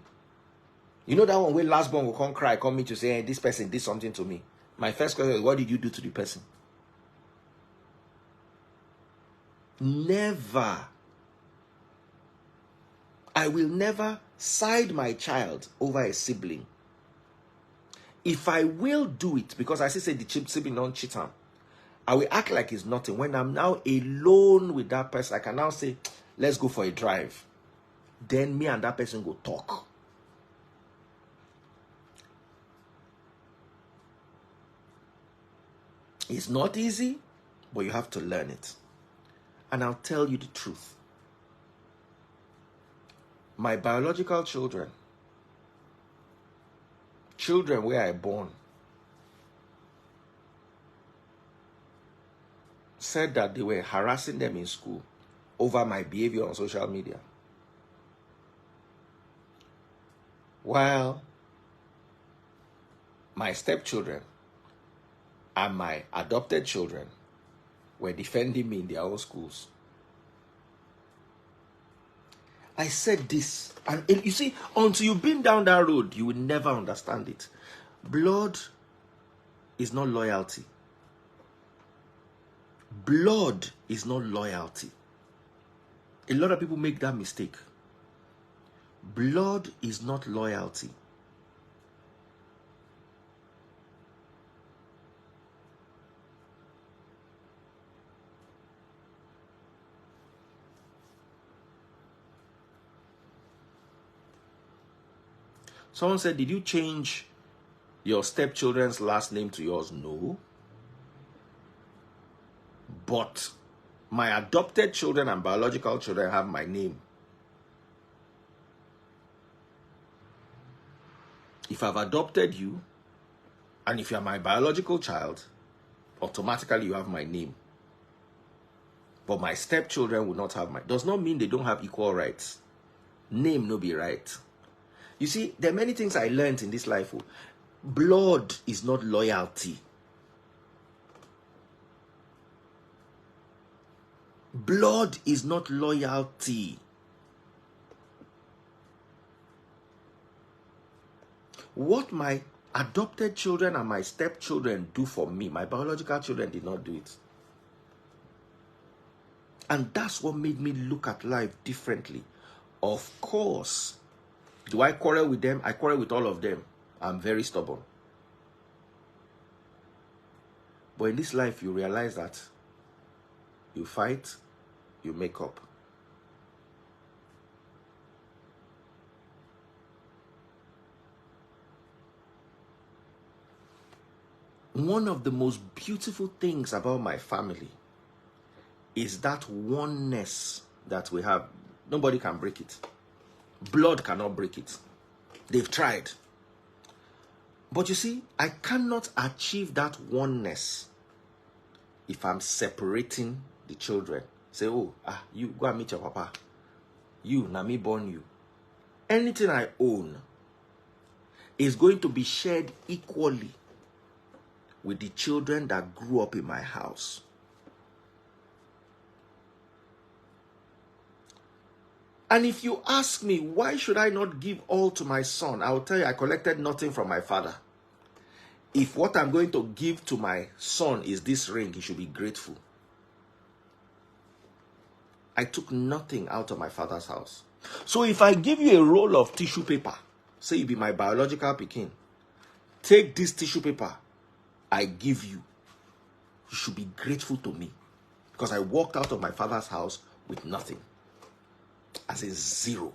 Speaker 1: You know that one where last born will come cry, come me to say, hey, this person did something to me. My first question is, what did you do to the person? Never. I will never side my child over a sibling. If I will do it, because I say the sibling don't cheat him, I will act like it's nothing. When I'm now alone with that person, I can now say, let's go for a drive. Then me and that person go talk. It's not easy, but you have to learn it. And I'll tell you the truth. My biological children where I born, said that they were harassing them in school over my behavior on social media. While my stepchildren and my adopted children were defending me in their own schools. I said this, and you see, until you've been down that road, you will never understand it. Blood is not loyalty. Blood is not loyalty. A lot of people make that mistake. Blood is not loyalty. Someone said, did you change your stepchildren's last name to yours? No. But my adopted children and biological children have my name. If I've adopted you, and if you're my biological child, automatically you have my name. But my stepchildren will not have my... Does not mean they don't have equal rights. Name no be right. You see, there are many things I learned in this life. Blood is not loyalty. Blood is not loyalty. What my adopted children and my stepchildren do for me, my biological children did not do it. And that's what made me look at life differently. Of course, do I quarrel with them? I quarrel with all of them. I'm very stubborn. But in this life, you realize that you fight, you make up. One of the most beautiful things about my family is that oneness that we have. Nobody can break it. Blood cannot break it. They've tried. But you see, I cannot achieve that oneness if I'm separating the children. Say, oh, you go and meet your papa. You, na me born you. Anything I own is going to be shared equally with the children that grew up in my house. And if you ask me, why should I not give all to my son? I will tell you, I collected nothing from my father. If what I'm going to give to my son is this ring, he should be grateful. I took nothing out of my father's house. So if I give you a roll of tissue paper, say you be my biological pikin, take this tissue paper I give you. You should be grateful to me. Because I walked out of my father's house with nothing. As a zero.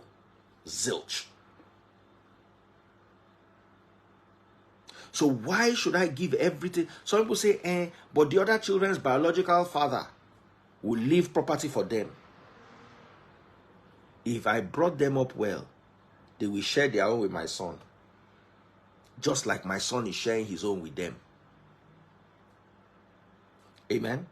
Speaker 1: Zilch. So why should I give everything? Some people say, but the other children's biological father will leave property for them. If I brought them up well, they will share their own with my son. Just like my son is sharing his own with them. Amen.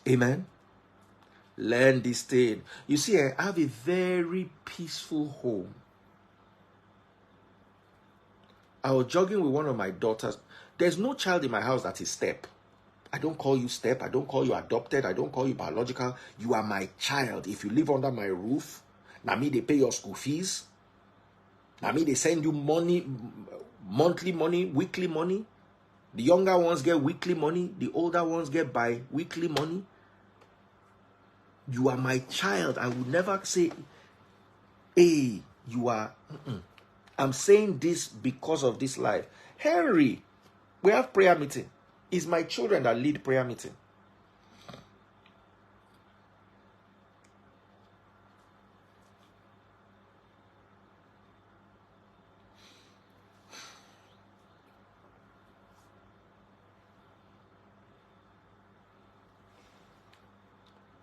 Speaker 1: Amen. Learn this thing. You see, I have a very peaceful home. I was jogging with one of my daughters. There's no child in my house that is step. I don't call you step. I don't call you adopted. I don't call you biological. You are my child. If you live under my roof, now me they pay your school fees. Now me they send you money, monthly money, weekly money. The younger ones get weekly money. The older ones get bi-weekly money. You are my child. I would never say, hey, you are. I'm saying this because of this life. Henry, we have prayer meeting. It's my children that lead prayer meeting.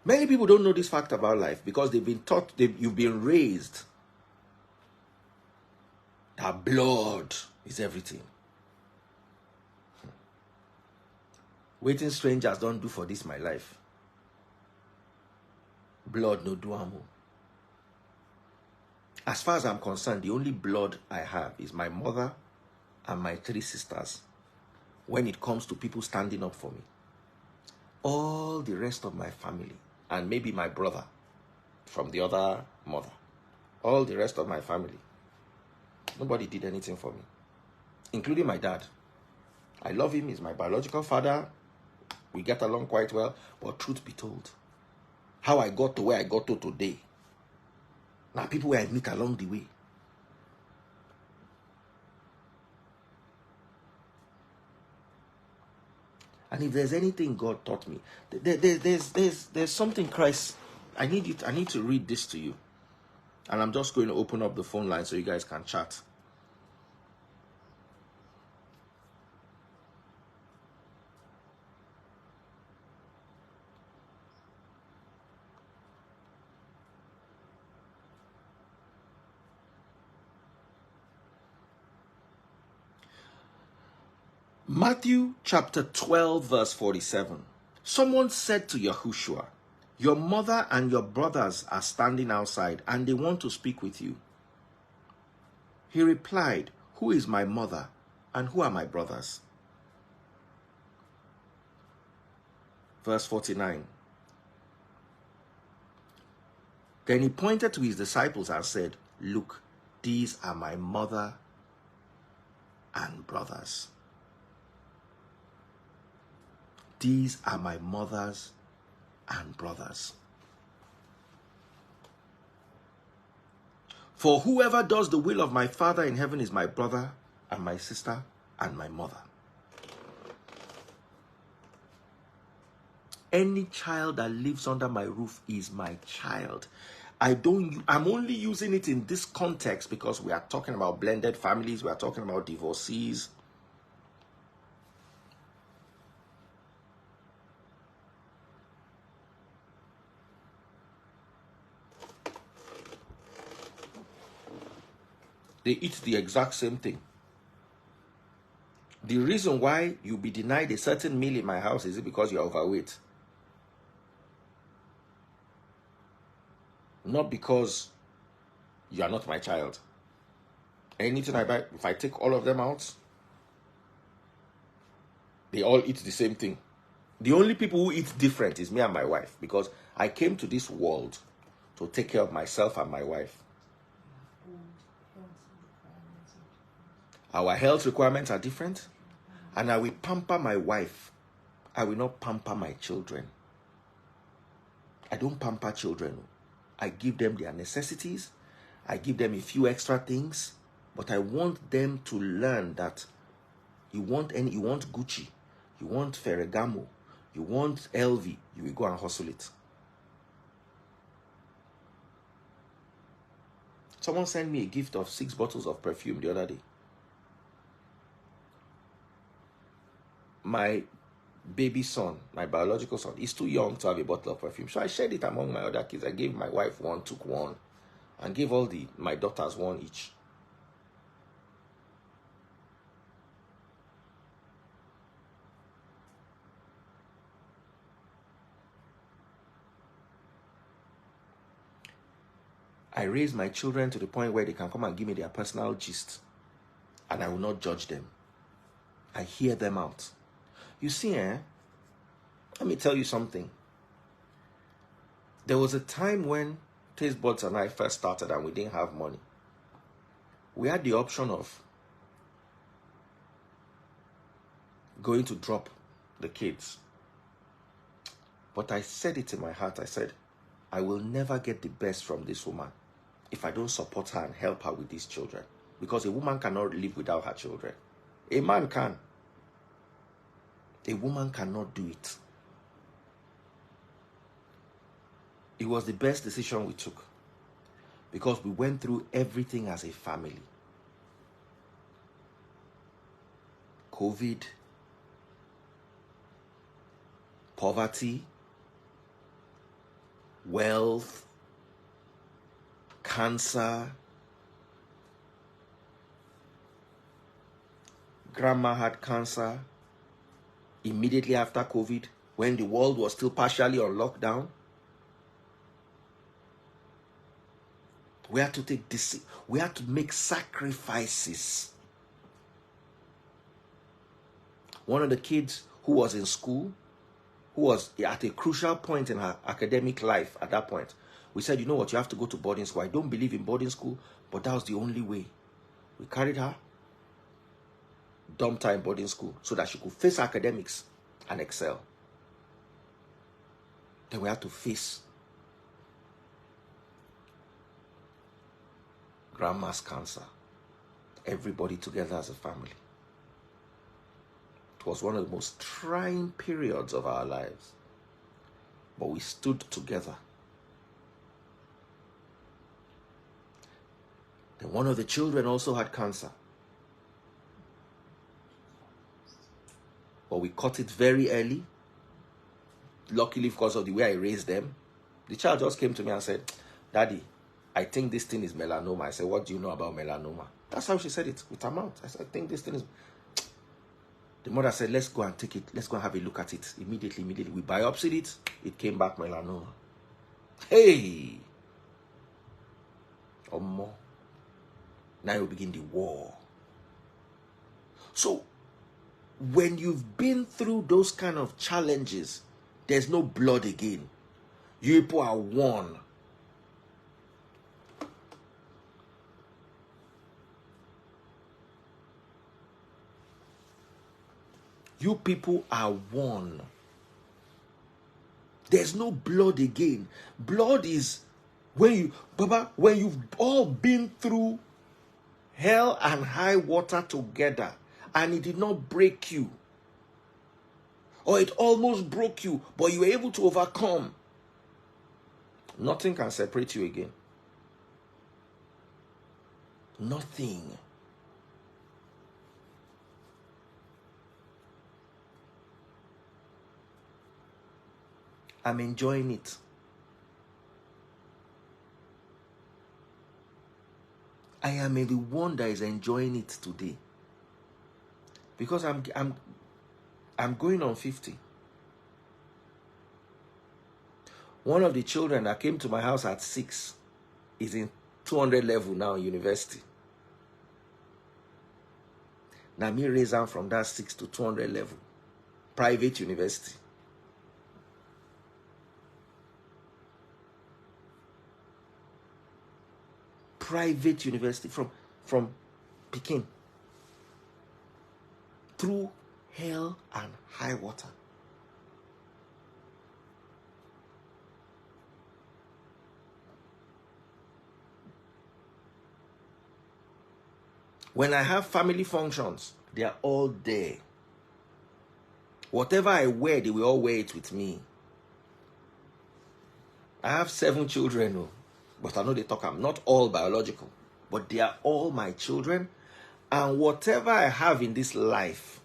Speaker 1: Many people don't know this fact about life because they've been taught, you've been raised that blood is everything. Waiting strangers don't do for this my life. Blood no do amo. As far as I'm concerned, the only blood I have is my mother and my 3 sisters. When it comes to people standing up for me, all the rest of my family, and maybe my brother from the other mother, all the rest of my family, nobody did anything for me, including my dad. I love him. He's my biological father. We get along quite well. But truth be told, how I got to where I got to today, now people where I meet along the way. And if there's anything God taught me, there's something Christ. I need to read this to you, and I'm just going to open up the phone line so you guys can chat. Matthew chapter 12 verse 47. Someone said to Yahushua, your mother and your brothers are standing outside and they want to speak with you. He replied, who is my mother and who are my brothers? Verse 49. Then he pointed to his disciples and said, look, these are my mother and brothers. These are my mothers and brothers. For whoever does the will of my Father in heaven is my brother and my sister and my mother. Any child that lives under my roof is my child. I'm only using it in this context because we are talking about blended families. We are talking about divorcees. They eat the exact same thing. The reason why you'll be denied a certain meal in my house is it because you're overweight. Not because you are not my child. Anything I buy, if I take all of them out, they all eat the same thing. The only people who eat different is me and my wife, because I came to this world to take care of myself and my wife. Our health requirements are different, and I will pamper my wife. I will not pamper my children. I don't pamper children. I give them their necessities. I give them a few extra things, but I want them to learn that you want Gucci, you want Ferragamo, you want LV, you will go and hustle it. Someone sent me a gift of 6 bottles of perfume the other day. My baby son, my biological son, is too young to have a bottle of perfume. So I shared it among my other kids. I gave my wife one, took one, and gave all my daughters one each. I raised my children to the point where they can come and give me their personal gist. and I will not judge them. I hear them out. You see, let me tell you something. There was a time when Taste Buds and I first started and we didn't have money. We had the option of going to drop the kids. But I said it in my heart. I said, I will never get the best from this woman if I don't support her and help her with these children. Because a woman cannot live without her children. A man can. A woman cannot do it. It was the best decision we took. Because we went through everything as a family. COVID, poverty, wealth, cancer. Grandma had cancer immediately after COVID, when the world was still partially on lockdown. We had to take this. We had to make sacrifices. One of the kids who was in school, who was at a crucial point in her academic life at that point, we said, you know what, you have to go to boarding school. I don't believe in boarding school, but that was the only way. We carried her, dumped her in boarding school so that she could face academics and excel. Then we had to face grandma's cancer. Everybody together as a family. It was one of the most trying periods of our lives. But we stood together. Then one of the children also had cancer. But we caught it very early. Luckily, because of the way I raised them. The child just came to me and said, Daddy, I think this thing is melanoma. I said, what do you know about melanoma? That's how she said it, with her mouth. I said, I think this thing is... The mother said, let's go and take it. Let's go and have a look at it. Immediately. We biopsied it. It came back melanoma. Hey! Or more. Now you begin the war. So, when you've been through those kind of challenges, there's no blood again. You people are one. You people are one. There's no blood again. Blood is when you, Baba, when you've all been through hell and high water together and it did not break you. Or it almost broke you, but you were able to overcome. Nothing can separate you again. Nothing. I'm enjoying it. I am the one that is enjoying it today. Because I'm going on 50. One of the children that came to my house at 6 is in 200 level now in university. Now me raise them from that 6 to 200 level. Private university. Private university from Peking. Through hell and high water. When I have family functions, they are all there. Whatever I wear, they will all wear it with me. I have 7 children, but I know they talk, I'm not all biological, but they are all my children. And whatever I have in this life,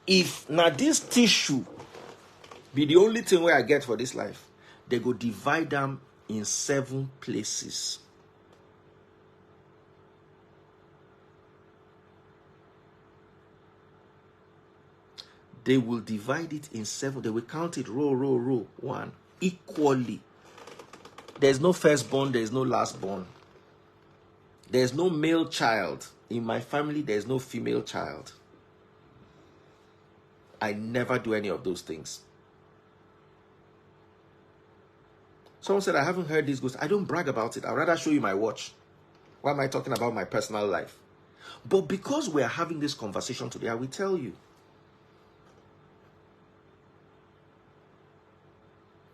Speaker 1: if now this tissue be the only thing where I get for this life, they go divide them in 7 places. They will divide it in 7. They will count it row, 1, equally. There's no firstborn, there's no lastborn. There's no male child In my family, there's no female child. I never do any of those things. Someone said, I haven't heard this ghost. I don't brag about it. I'd rather show you my watch. Why am I talking about my personal life? But because we're having this conversation today, I will tell you.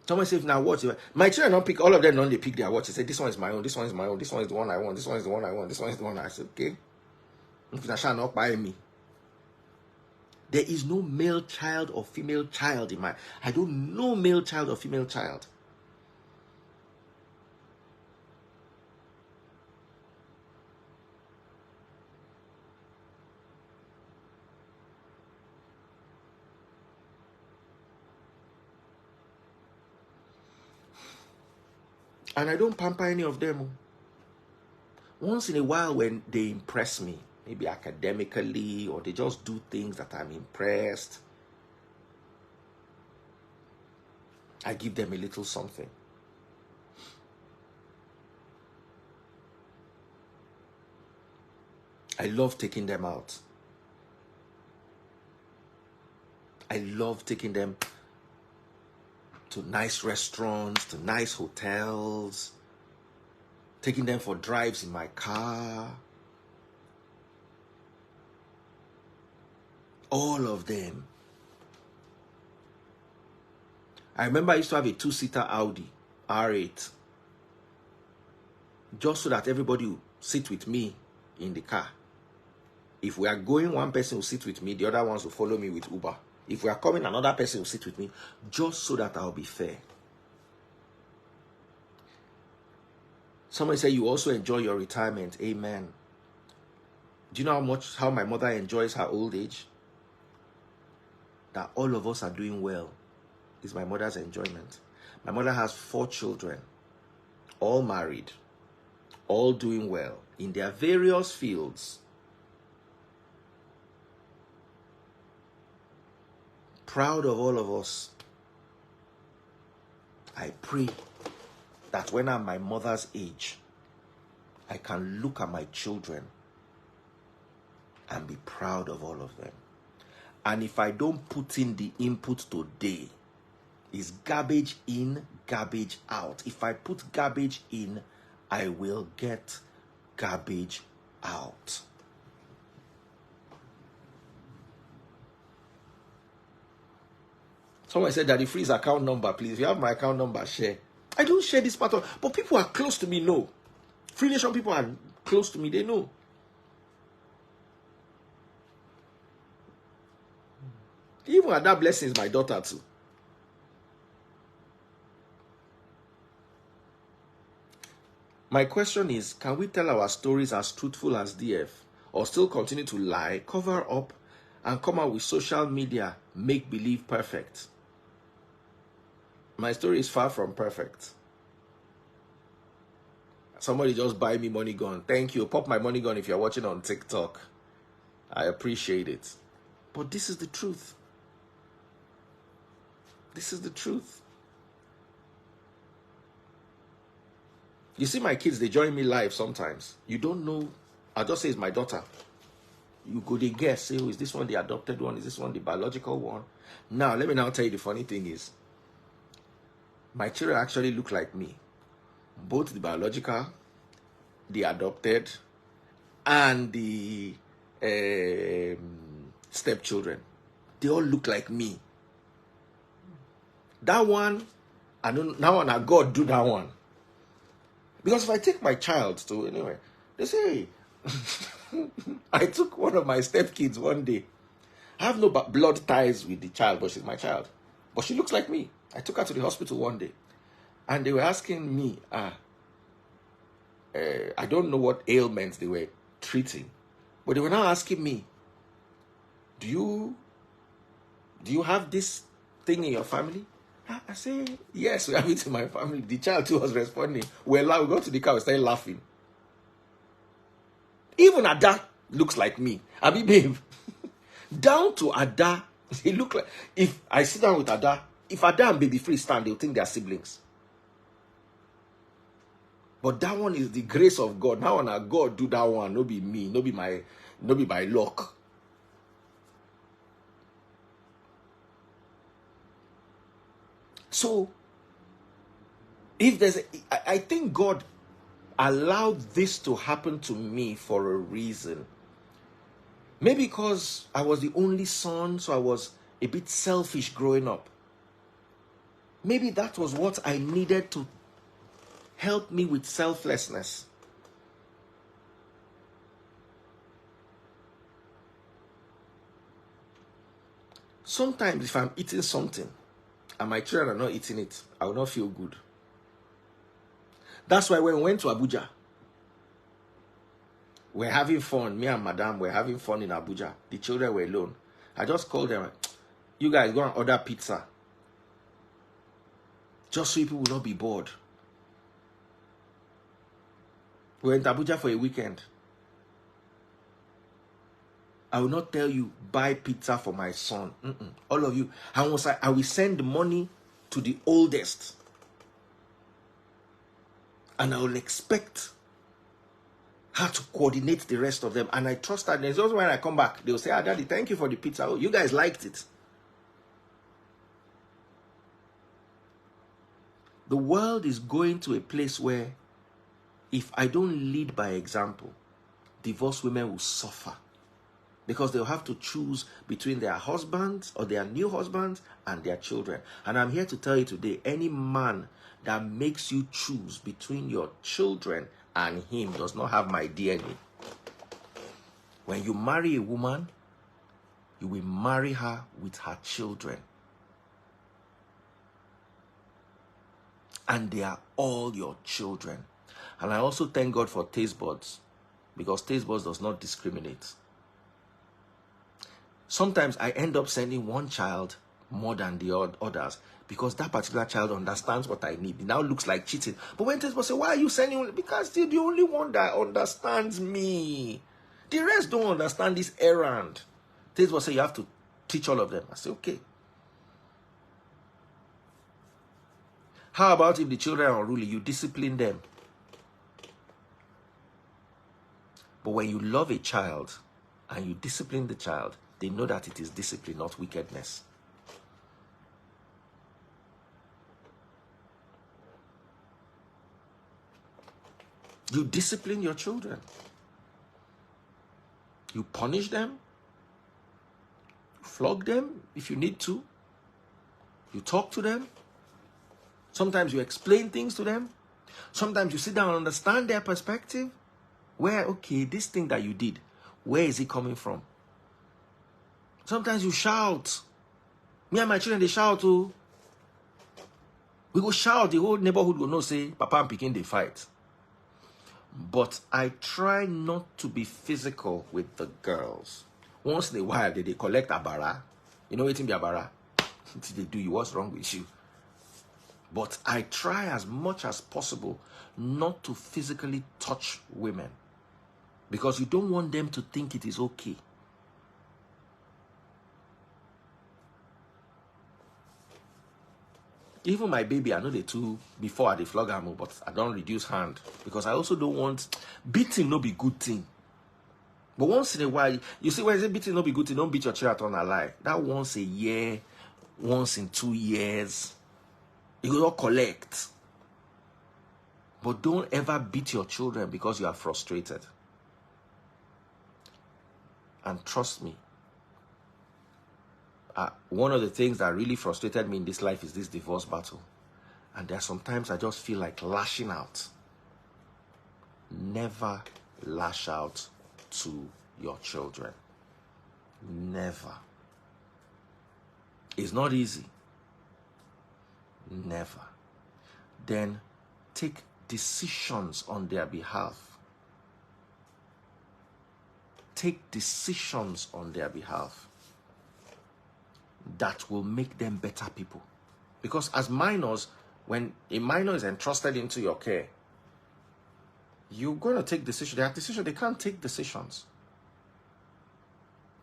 Speaker 1: Someone said, now watch. My children don't pick, all of them don't they pick their watch. They say, this one is my own, this one is my own, this one is the one I want, this one is the one I want, this one is the one I said, okay. If I shall not buy me. There is no male child or female child in my, I don't know male child or female child. And I don't pamper any of them. Once in a while when they impress me, maybe academically, or they just do things that I'm impressed, I give them a little something. I love taking them out. I love taking them to nice restaurants, to nice hotels, taking them for drives in my car. All of them. I remember I used to have a 2-seater Audi R8. Just so that everybody would sit with me in the car. If we are going, one person will sit with me, the other ones will follow me with Uber. If we are coming, another person will sit with me, just so that I'll be fair. Somebody said, you also enjoy your retirement. Amen. Do you know how my mother enjoys her old age? That all of us are doing well is my mother's enjoyment. My mother has 4 children, all married, all doing well in their various fields. Proud of all of us. I pray that when I'm my mother's age, I can look at my children and be proud of all of them. And if I don't put in the input today, it's garbage in, garbage out. If I put garbage in, I will get garbage out. Someone said, Daddy, freeze account number, please. If you have my account number, share. I don't share this part of, but people are close to me, know. Free Nation people are close to me, they know. Even at that blessing is my daughter too. My question is, can we tell our stories as truthful as DF, or still continue to lie, cover up, and come out with social media, make believe perfect? My story is far from perfect. Somebody just buy me money gun. Thank you. Pop my money gun if you're watching on TikTok. I appreciate it. But this is the truth. This is the truth. You see my kids, they join me live sometimes. You don't know. I'll just say it's my daughter. You go, they guess, say, oh, is this one the adopted one? Is this one the biological one? Now, let me now tell you the funny thing is, my children actually look like me. Both the biological, the adopted, and the stepchildren. They all look like me. That one, I don't, that one, I God do that one. Because if I take my child to, anyway, they say, I took one of my stepkids one day. I have no blood ties with the child, but she's my child. But she looks like me. I took her to the hospital one day. And they were asking me, I don't know what ailments they were treating. But they were now asking me, do you have this thing in your family? I say, yes, we have it in my family. The child too was responding. We go to the car, we started laughing. Even Ada looks like me. I mean, babe, down to Ada, they look like, if I sit down with Ada, if Ada and Baby Free stand, they'll think they are siblings. But that one is the grace of God. Now on God do that one, no be me, no be my luck. So if there's I think God allowed this to happen to me for a reason. Maybe because I was the only son, so I was a bit selfish growing up. Maybe that was what I needed to help me with selflessness. Sometimes if I'm eating something and my children are not eating it, I will not feel good. That's why when we went to Abuja, we're having fun. Me and Madam were having fun in Abuja. The children were alone. I just called them, you guys go and order pizza. Just so people will not be bored. We went to Abuja for a weekend. I will not tell you, buy pizza for my son. All of you. I will send money to the oldest. And I will expect her to coordinate the rest of them. And I trust her. There's also when I come back, they'll say, Daddy, thank you for the pizza. Oh, you guys liked it. The world is going to a place where if I don't lead by example, divorced women will suffer. Because they'll have to choose between their husbands or their new husbands and their children. And I'm here to tell you today, any man that makes you choose between your children and him does not have my DNA. When you marry a woman, you will marry her with her children. And they are all your children. And I also thank God for taste buds, because taste buds does not discriminate. Sometimes I end up sending one child more than the others because that particular child understands what I need. It now looks like cheating. But when taste buds say, why are you sending? Because you're the only one that understands me. The rest don't understand this errand. Taste buds say you have to teach all of them. I say, okay. How about if the children are unruly? You discipline them. But when you love a child and you discipline the child, they know that it is discipline, not wickedness. You discipline your children. You punish them. You flog them if you need to. You talk to them. Sometimes you explain things to them. Sometimes you sit down and understand their perspective. Where, okay, this thing that you did, where is it coming from? Sometimes you shout. Me and my children, they shout too. We go shout, the whole neighborhood will know, say, Papa and Pikin, they fight. But I try not to be physical with the girls. Once in a while, they collect abara. You know what in the abara? They do you, what's wrong with you? But I try as much as possible not to physically touch women. Because you don't want them to think it is okay. Even my baby, I know they too, before I flog her, but I don't reduce hand. Because I also don't want, beating no be good thing. But once in a while, you see, when I say beating no be good thing, don't beat your children alive. That once a year, once in 2 years, you will not collect. But don't ever beat your children because you are frustrated. And trust me, one of the things that really frustrated me in this life is this divorce battle. And there are sometimes I just feel like lashing out. Never lash out to your children. Never. It's not easy. Never. Then take decisions on their behalf. Take decisions on their behalf that will make them better people. Because as minors, when a minor is entrusted into your care, you're going to take decisions. They have decisions. They can't take decisions.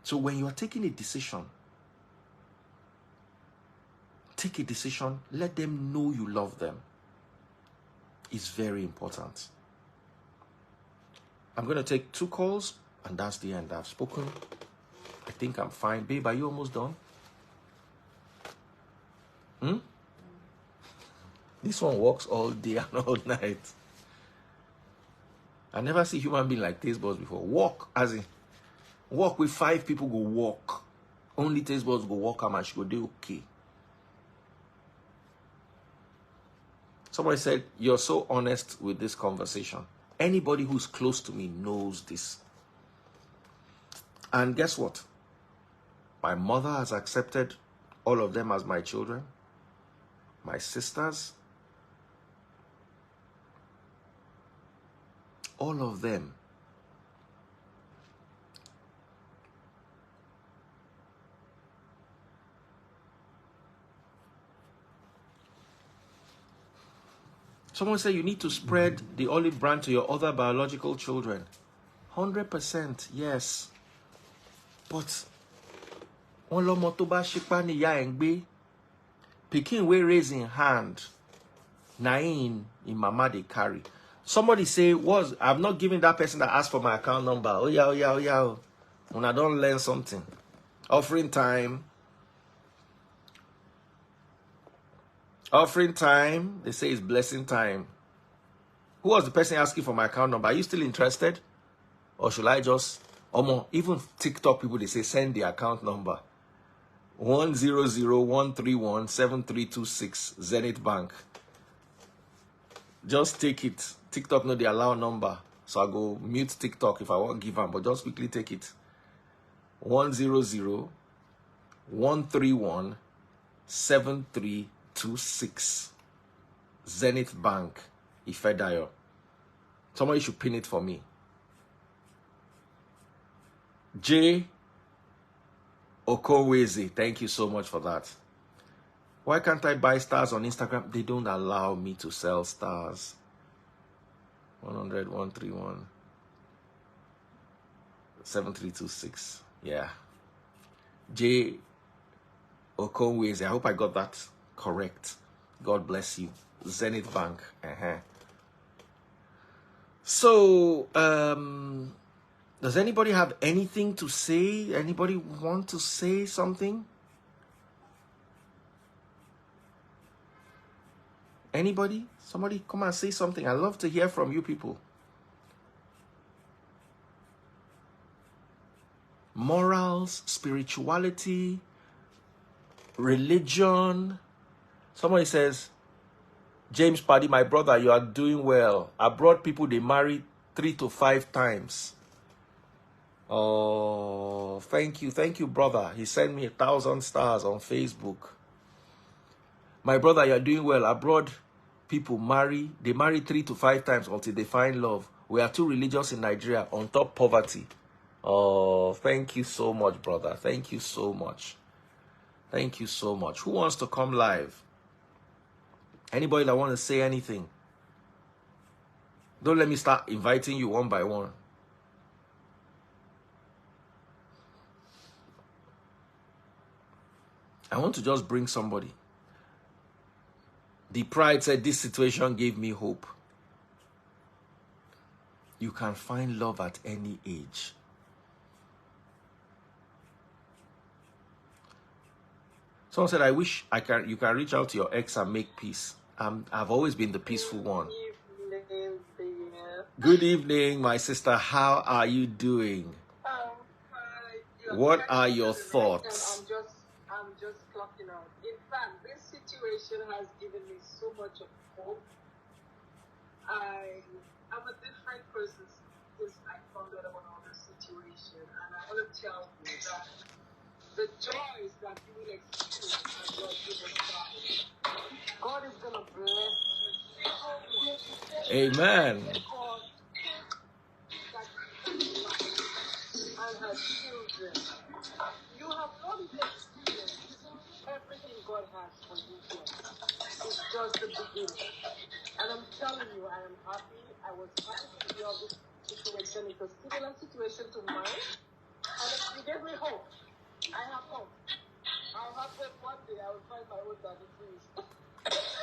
Speaker 1: So when you are taking a decision, take a decision. Let them know you love them. is very important. I'm going to take 2 calls, and that's the end. I've spoken. I think I'm fine. Babe, are you almost done? This one works all day and all night. I never see human being like taste buds before. Walk, as in, walk with 5 people go walk. Only taste buds go walk and she go do okay. Somebody said, you're so honest with this conversation. Anybody who's close to me knows this. And guess what? My mother has accepted all of them as my children. My sisters. All of them. Someone said you need to spread the olive branch to your other biological children. 100%, yes. But one lo motoba shipa ni ya engbe. Pikin we raising hand. Nain in mama they carry. Somebody say, I'm not giving that person that asked for my account number. Oh yeah. When I don't learn something. Offering time. Offering time. They say it's blessing time. Who was the person asking for my account number? Are you still interested? Or should I just... even TikTok people, they say send the account number. 100-131-7326 Zenith Bank. Just take it. TikTok no they allow number. So I go mute TikTok if I want to give them. But just quickly take it. 100-131-7326 Zenith Bank. Ifedayo. Somebody should pin it for me. J. Okoweze. Thank you so much for that. Why can't I buy stars on Instagram? They don't allow me to sell stars. 100-131 7326. Yeah. J. Okoweze. I hope I got that correct. God bless you. Zenith Bank. So, does anybody have anything to say? Anybody want to say something? Anybody? Somebody come and say something. I love to hear from you people. Morals, spirituality, religion. Somebody says, James Paddy, my brother, you are doing well. Abroad people, they marry 3 to 5 times. Oh, thank you, brother. He sent me 1,000 stars on Facebook. My brother, you are doing well. Abroad people they marry 3 to 5 times until they find love. We are too religious in Nigeria, on top poverty. Oh, thank you so much, brother. Thank you so much. Thank you so much. Who wants to come live? Anybody that want to say anything? Don't let me start inviting you one by one. I want to just bring somebody. The Pride said, this situation gave me hope. You can find love at any age. Someone said, I wish you can reach out to your ex and make peace. I've always been the peaceful one. Good evening, my sister. How are you doing? What are your thoughts?
Speaker 2: I'm just clocking out. In fact, this situation has given me so much of hope. I'm a different person since I found out about all this situation, and I want to tell you that the joys that you will experience as God gives us God is going to bless you.
Speaker 1: Amen.
Speaker 2: God that and her children. You have not experienced everything God has for you yet. It's just the beginning. And I'm telling you, I am happy. I was happy to hear of this situation. It's a similar situation to mine. And it gave me hope. I have hope. I'll have hope one day I will find my own daddy, please.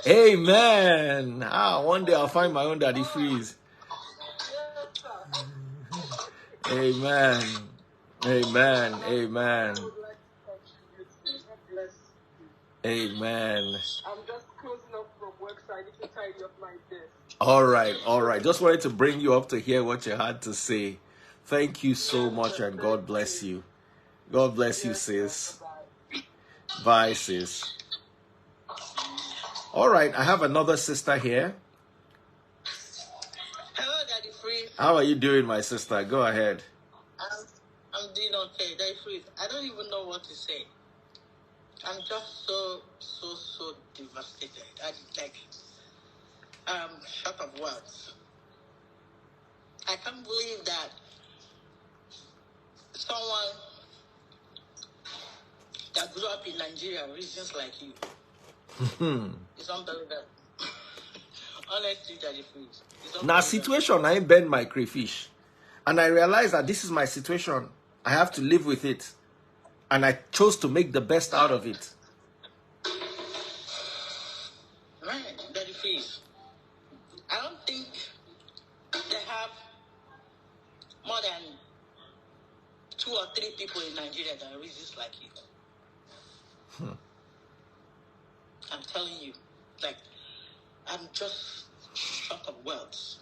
Speaker 1: Amen. One day I'll find my own Daddy Freeze.
Speaker 2: Yes, sir.
Speaker 1: Amen. Amen. Amen.
Speaker 2: I would like to contribute to it. God bless you.
Speaker 1: Amen.
Speaker 2: I'm just closing up from work, so I need to tidy up my desk.
Speaker 1: All right. All right. Just wanted to bring you up to hear what you had to say. Thank you so
Speaker 2: Yes,
Speaker 1: much,
Speaker 2: sir.
Speaker 1: and God
Speaker 2: Thank
Speaker 1: bless
Speaker 2: you.
Speaker 1: you. God bless you,
Speaker 2: Yes, sir.
Speaker 1: sis.
Speaker 2: Bye-bye.
Speaker 1: Bye, sis. All right. I have another sister here.
Speaker 3: Hello, Daddy Freeze.
Speaker 1: How are you doing, my sister? Go ahead.
Speaker 3: I'm doing okay, Daddy Freeze. I don't even know what to say. I'm just so devastated. Short of words. I can't believe that someone that grew up in Nigeria reasons like you. It's unbelievable. Honestly, Daddy Freeze. It's
Speaker 1: Now,
Speaker 3: unbelievable.
Speaker 1: situation, I ain't bend my crayfish. And I realized that this is my situation. I have to live with it. And I chose to make the best out of it.
Speaker 3: Man, Daddy Freeze. I don't think they have more than 2 or 3 people in Nigeria that are reasons like you. I'm telling you, like, I'm just short of words.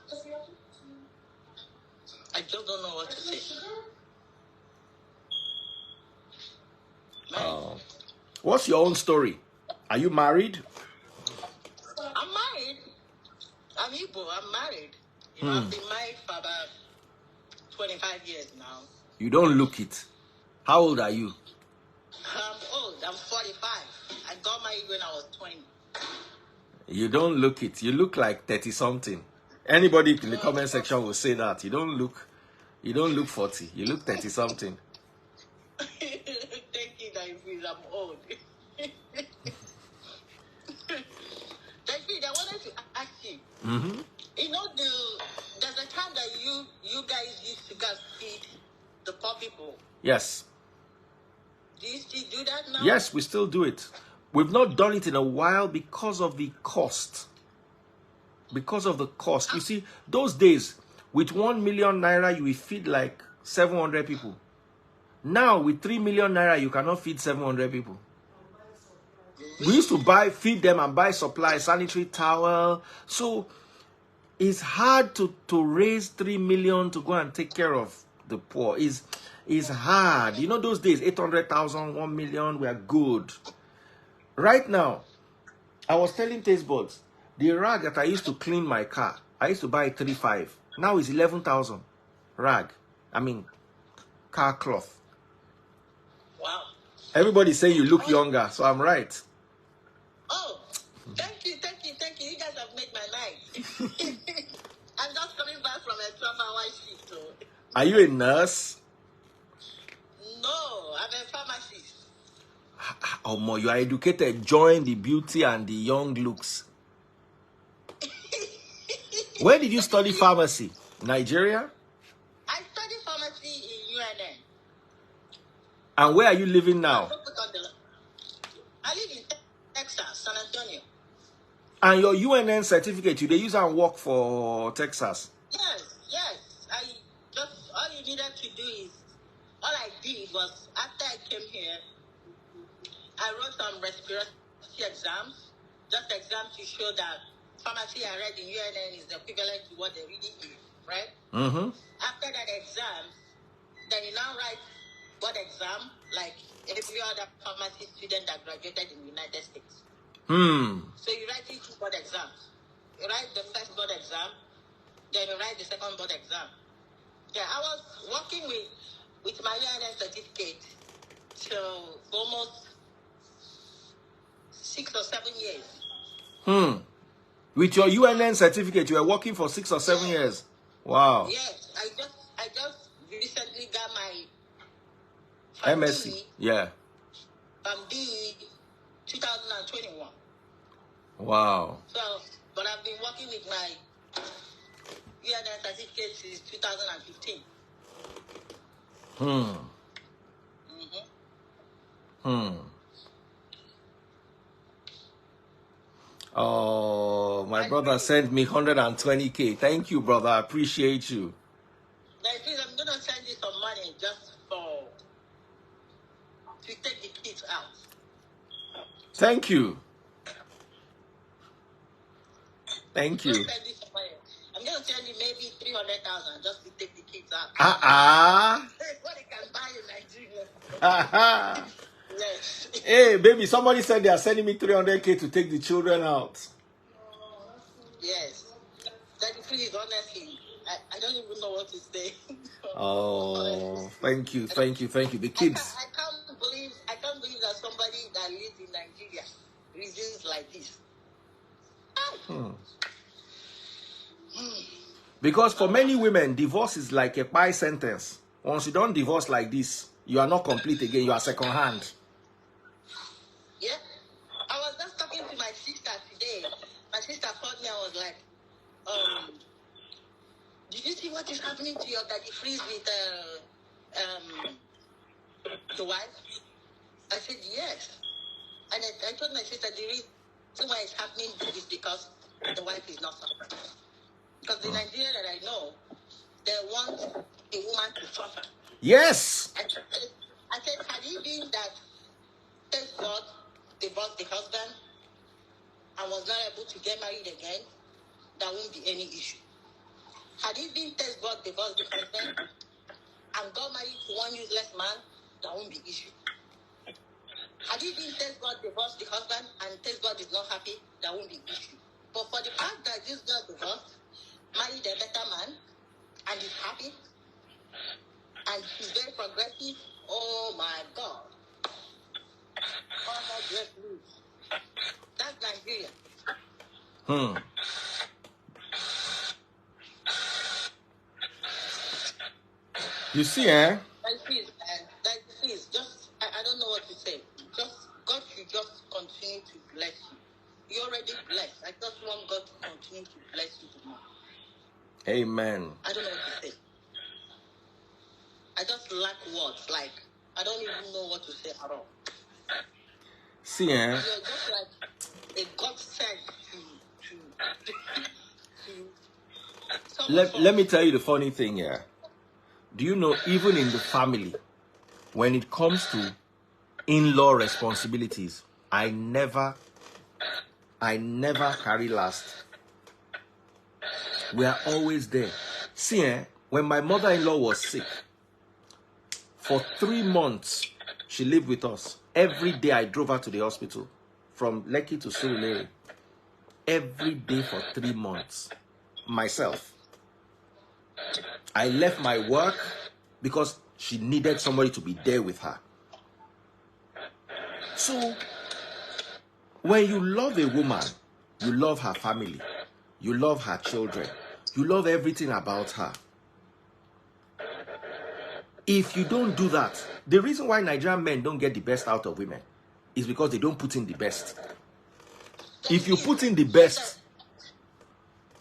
Speaker 3: I just don't know what to say. Man,
Speaker 1: What's your own story? Are you married?
Speaker 3: I'm married. I'm Igbo. I'm married. You know, I've been married for about 25 years now.
Speaker 1: You don't look it. How old are you?
Speaker 3: I'm old. I'm 45. I got married when I was 20.
Speaker 1: You don't look it. You look like 30-something. Anybody in the comment section will say that. You don't look 40. You look 30-something.
Speaker 3: Thank you, David. I'm old. David, I wanted to ask you. You know, there's a time that you guys used to go feed the poor people.
Speaker 1: Yes.
Speaker 3: Do you still do that now?
Speaker 1: Yes, we still do it. We've not done it in a while because of the cost. Because of the cost. You see, those days, with 1 million naira, you will feed like 700 people. Now, with 3 million naira, you cannot feed 700 people. We used to feed them and buy supplies, sanitary towel. So, it's hard to raise 3 million to go and take care of the poor. It's hard. You know, those days, 800,000, 1 million, we are good. Right now, I was telling Taste Buds, the rag that I used to clean my car, I used to buy 3.5. Now it's 11,000 rag. I mean, car cloth.
Speaker 3: Wow.
Speaker 1: Everybody say you look younger, so I'm right.
Speaker 3: Oh, thank you. You guys have made my night. I'm just coming back from a 12-hour shift. So.
Speaker 1: Are you a nurse?
Speaker 3: No, I'm a pharmacist.
Speaker 1: Oh, more, you are educated. Join the beauty and the young looks. Where did you study pharmacy? Nigeria?
Speaker 3: I studied pharmacy in UNN.
Speaker 1: And where are you living now?
Speaker 3: I live in Texas, San Antonio.
Speaker 1: And your UNN certificate, they use and work for Texas?
Speaker 3: Yes. All you needed to do is, all I did was, after I came here, I wrote some respiratory exams, just exams to show that pharmacy I read in UNN is the equivalent to what they really is, right? After that exam, then you now write board exam like every other pharmacy student that graduated in the United States. So you write 2 board exams. You write the first board exam, then you write the second board exam. Yeah, I was working with my UNN certificate till almost 6 or 7 years.
Speaker 1: With your UNN certificate, you were working for 6 or 7 years. Wow.
Speaker 3: Yes, I just recently got my
Speaker 1: MSc. Yeah.
Speaker 3: From D 2021.
Speaker 1: Wow.
Speaker 3: So, but I've been working with my UNN certificate since 2015.
Speaker 1: Oh, my brother sent me 120K. Thank you, brother. I appreciate you.
Speaker 3: Like, please, I'm gonna send you some money just to take the kids out.
Speaker 1: Thank you. Thank you.
Speaker 3: I'm gonna send you maybe 300,000 just to take the kids out. That's what they can buy in Nigeria. Yes.
Speaker 1: Hey, baby, somebody said they are sending me 300K to take the children out.
Speaker 3: Yes. Please, honestly, I don't even know what to say.
Speaker 1: Oh, thank you. The kids.
Speaker 3: I can't believe that somebody that lives in Nigeria reasons like this.
Speaker 1: Because for many women, divorce is like a pie sentence. Once you don't divorce like this, you are not complete again. You are second hand.
Speaker 3: Yeah. I was just talking to my sister today. My sister called me and was like, did you see what is happening to your daddy freeze with the wife? I said, yes. And I told my sister the reason why it's happening is because the wife is not suffering. Because the Nigeria that I know, they want a woman to suffer.
Speaker 1: Yes.
Speaker 3: I said, had it been that, thank God, divorced the husband and was not able to get married again, there won't be any issue. Had it been, thank God, divorced the husband and got married to one useless man, there won't be issue. Had it been, thank God, divorced the husband and thank God is not happy, there won't be issue. But for the fact that this girl divorced, married a better man, and is happy, and she's very progressive, oh my God. That's Nigeria.
Speaker 1: You see, eh?
Speaker 3: Please, just, I don't know what to say. Just, God should just continue to bless you. You're already blessed. I just want God to continue to bless you more.
Speaker 1: Amen.
Speaker 3: I don't know what to say. I just lack words. Like, I don't even know what to say at all.
Speaker 1: See, eh?
Speaker 3: You're just like a God sent to
Speaker 1: let me tell you the funny thing here. Do you know, even in the family, when it comes to in-law responsibilities, I never carry last. We are always there. See, when my mother-in-law was sick, for 3 months, she lived with us. Every day I drove her to the hospital, from Lekki to Surulere. Every day for 3 months. Myself. I left my work because she needed somebody to be there with her. So, when you love a woman, you love her family, you love her children, you love everything about her. If you don't do that, the reason why Nigerian men don't get the best out of women is because they don't put in the best. If you put in the best,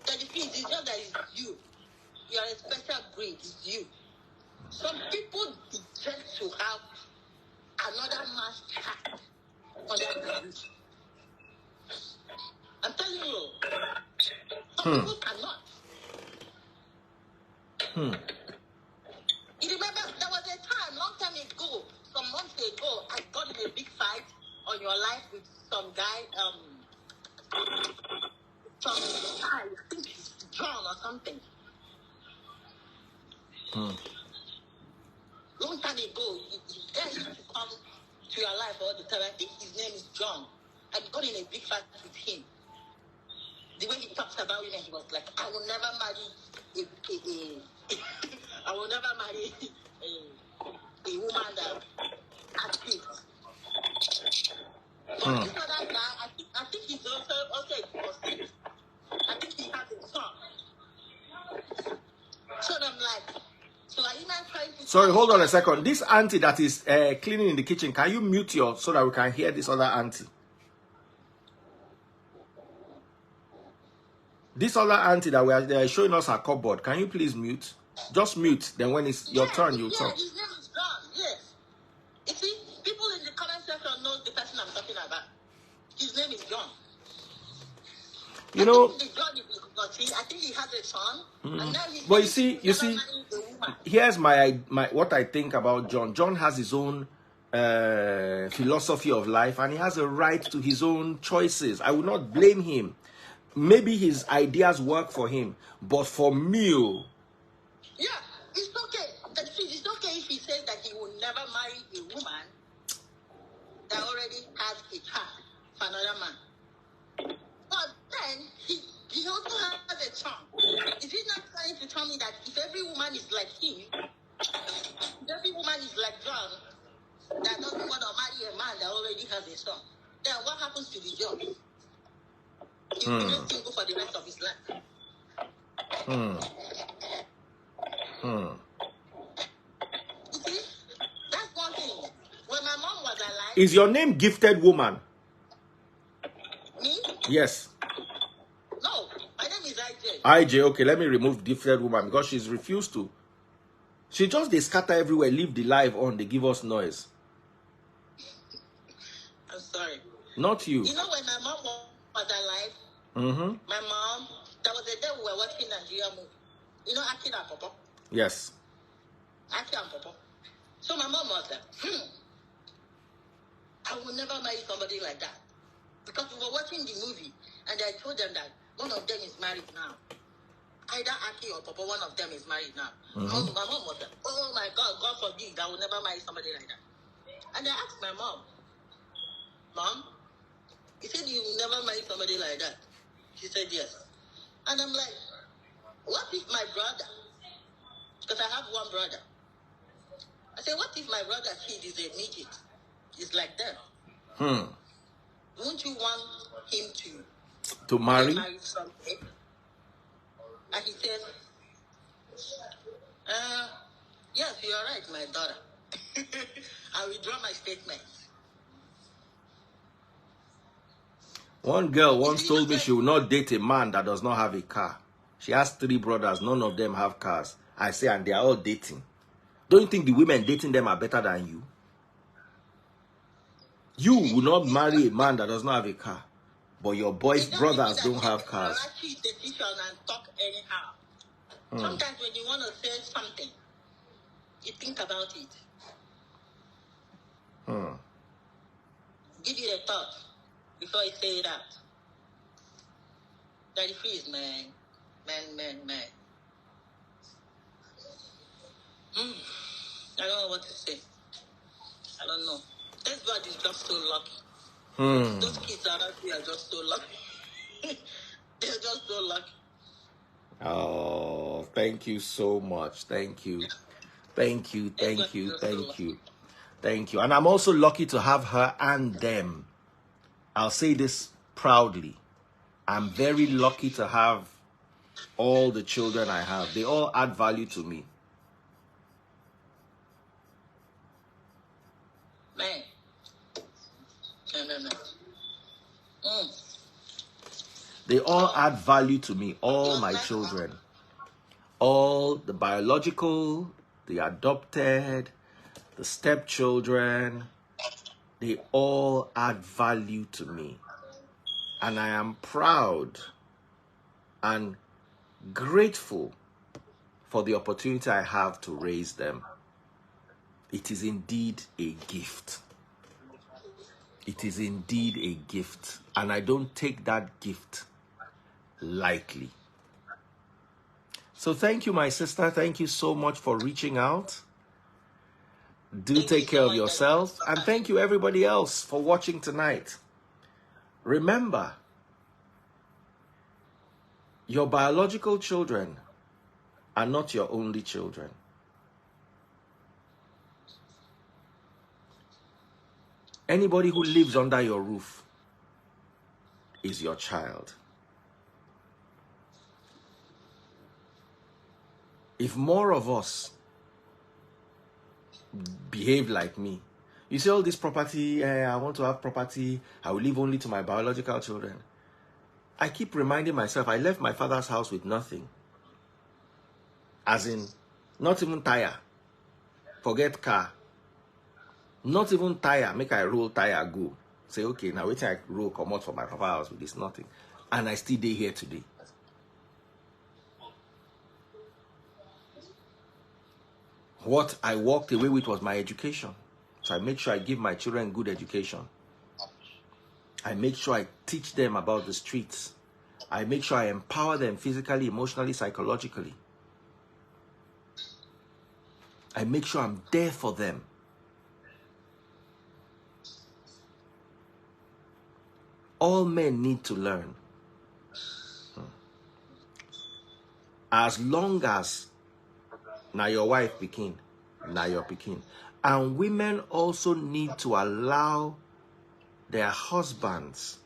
Speaker 3: it's just that it's you. You are a special breed. It's you. Some people deserve to have another man's child under the roof. I'm telling you, some people cannot. You remember there was a time, long time ago, some months ago, I got in a big fight on your life with some guy, I think he's John or something. Long time ago, he used to come to your life all the time. I think his name is John. I got in a big fight with him. The way he talks about women, he was like, I will never marry I will never marry a woman that has kids. But this other guy, I think he's also a divorcee. I think he has a son. So I'm like, so are you not trying to...
Speaker 1: Sorry, hold on a second. This auntie that is cleaning in the kitchen, can you mute your so that we can hear this other auntie? This other auntie that we are showing us her cupboard, can you please mute? Just mute. Then when it's your turn, you talk.
Speaker 3: His name is John. Yes. You see, people in the comment section know the person I'm talking about. His name is John.
Speaker 1: You know,
Speaker 3: the job is naughty. I think he has a son, and now he's
Speaker 1: but
Speaker 3: you see,
Speaker 1: here's my what I think about John. John has his own philosophy of life, and he has a right to his own choices. I will not blame him. Maybe his ideas work for him, but for me,
Speaker 3: yeah, it's okay. It's okay if he says that he will never marry a woman that already has a child for another man. But then he also has a son. Is he not trying to tell me that if every woman is like him, if every woman is like John, that doesn't want to marry a man that already has a son, then what happens to the job? He will remain single for the rest of his life. You see, that's one thing. When my mom was alive,
Speaker 1: is your name Gifted Woman?
Speaker 3: me?
Speaker 1: Yes.
Speaker 3: No, my name is IJ.
Speaker 1: IJ, okay, let me remove Gifted Woman because she's refused to. She just they scatter everywhere, leave the live on, they give us noise.
Speaker 3: I'm sorry.
Speaker 1: Not you.
Speaker 3: You know when my mom was alive, my mom, there was a day we were watching Nigeria movie. You know Aki and Papa?
Speaker 1: Yes.
Speaker 3: Aki and Papa. So my mom was there. I will never marry somebody like that. Because we were watching the movie and I told them that one of them is married now. Either Aki or Papa, one of them is married now. My mom was like, oh my God, God forbid, I will never marry somebody like that. And I asked my mom, Mom, you said you will never marry somebody like that. She said yes. And I'm like, what if my brother, because I have one brother, I said, what if my brother kid is a midget? He's like them. Won't you want him
Speaker 1: to marry?
Speaker 3: Get married someday? And he said, yes, you are right, my daughter. I withdraw my statement.
Speaker 1: One girl once told me she will not date a man that does not have a car. She has 3 brothers, none of them have cars. I say, and they are all dating. Don't you think the women dating them are better than you? You will not marry a man that does not have a car. But your boys' brothers don't have cars.
Speaker 3: And talk anyhow. Sometimes when you want to say something, you think about it. Give it a thought before you say it out. Daddy freeze, man. Man. I don't know what to say. I don't know. This God is just so lucky. Those kids around here are just so lucky. They're just so lucky.
Speaker 1: Oh, thank you so much. Thank you. Thank you. And I'm also lucky to have her and them. I'll say this proudly. I'm very lucky to have all the children I have. They all add value to me.
Speaker 3: Man. No.
Speaker 1: They all add value to me, all my children. All the biological, the adopted, the stepchildren, they all add value to me. And I am proud and grateful for the opportunity I have to raise them. It is indeed a gift. It is indeed a gift. And I don't take that gift lightly. So thank you, my sister. Thank you so much for reaching out. Do take care of yourself. And thank you, everybody else, for watching tonight. Remember, your biological children are not your only children. Anybody who lives under your roof is your child. If more of us behave like me, you see all this property, I want to have property, I will leave only to my biological children. I keep reminding myself, I left my father's house with nothing. As in, not even tire. Forget car. Not even tire. Make I roll tire, go. Say, okay, now wait till I roll, come out from my father's house with this nothing. And I still dey here today. What I walked away with was my education. So I make sure I give my children good education. I make sure I teach them about the streets. I make sure I empower them physically, emotionally, psychologically. I make sure I'm there for them. All men need to learn. As long as now your wife pikin, now your pikin. And women also need to allow their husbands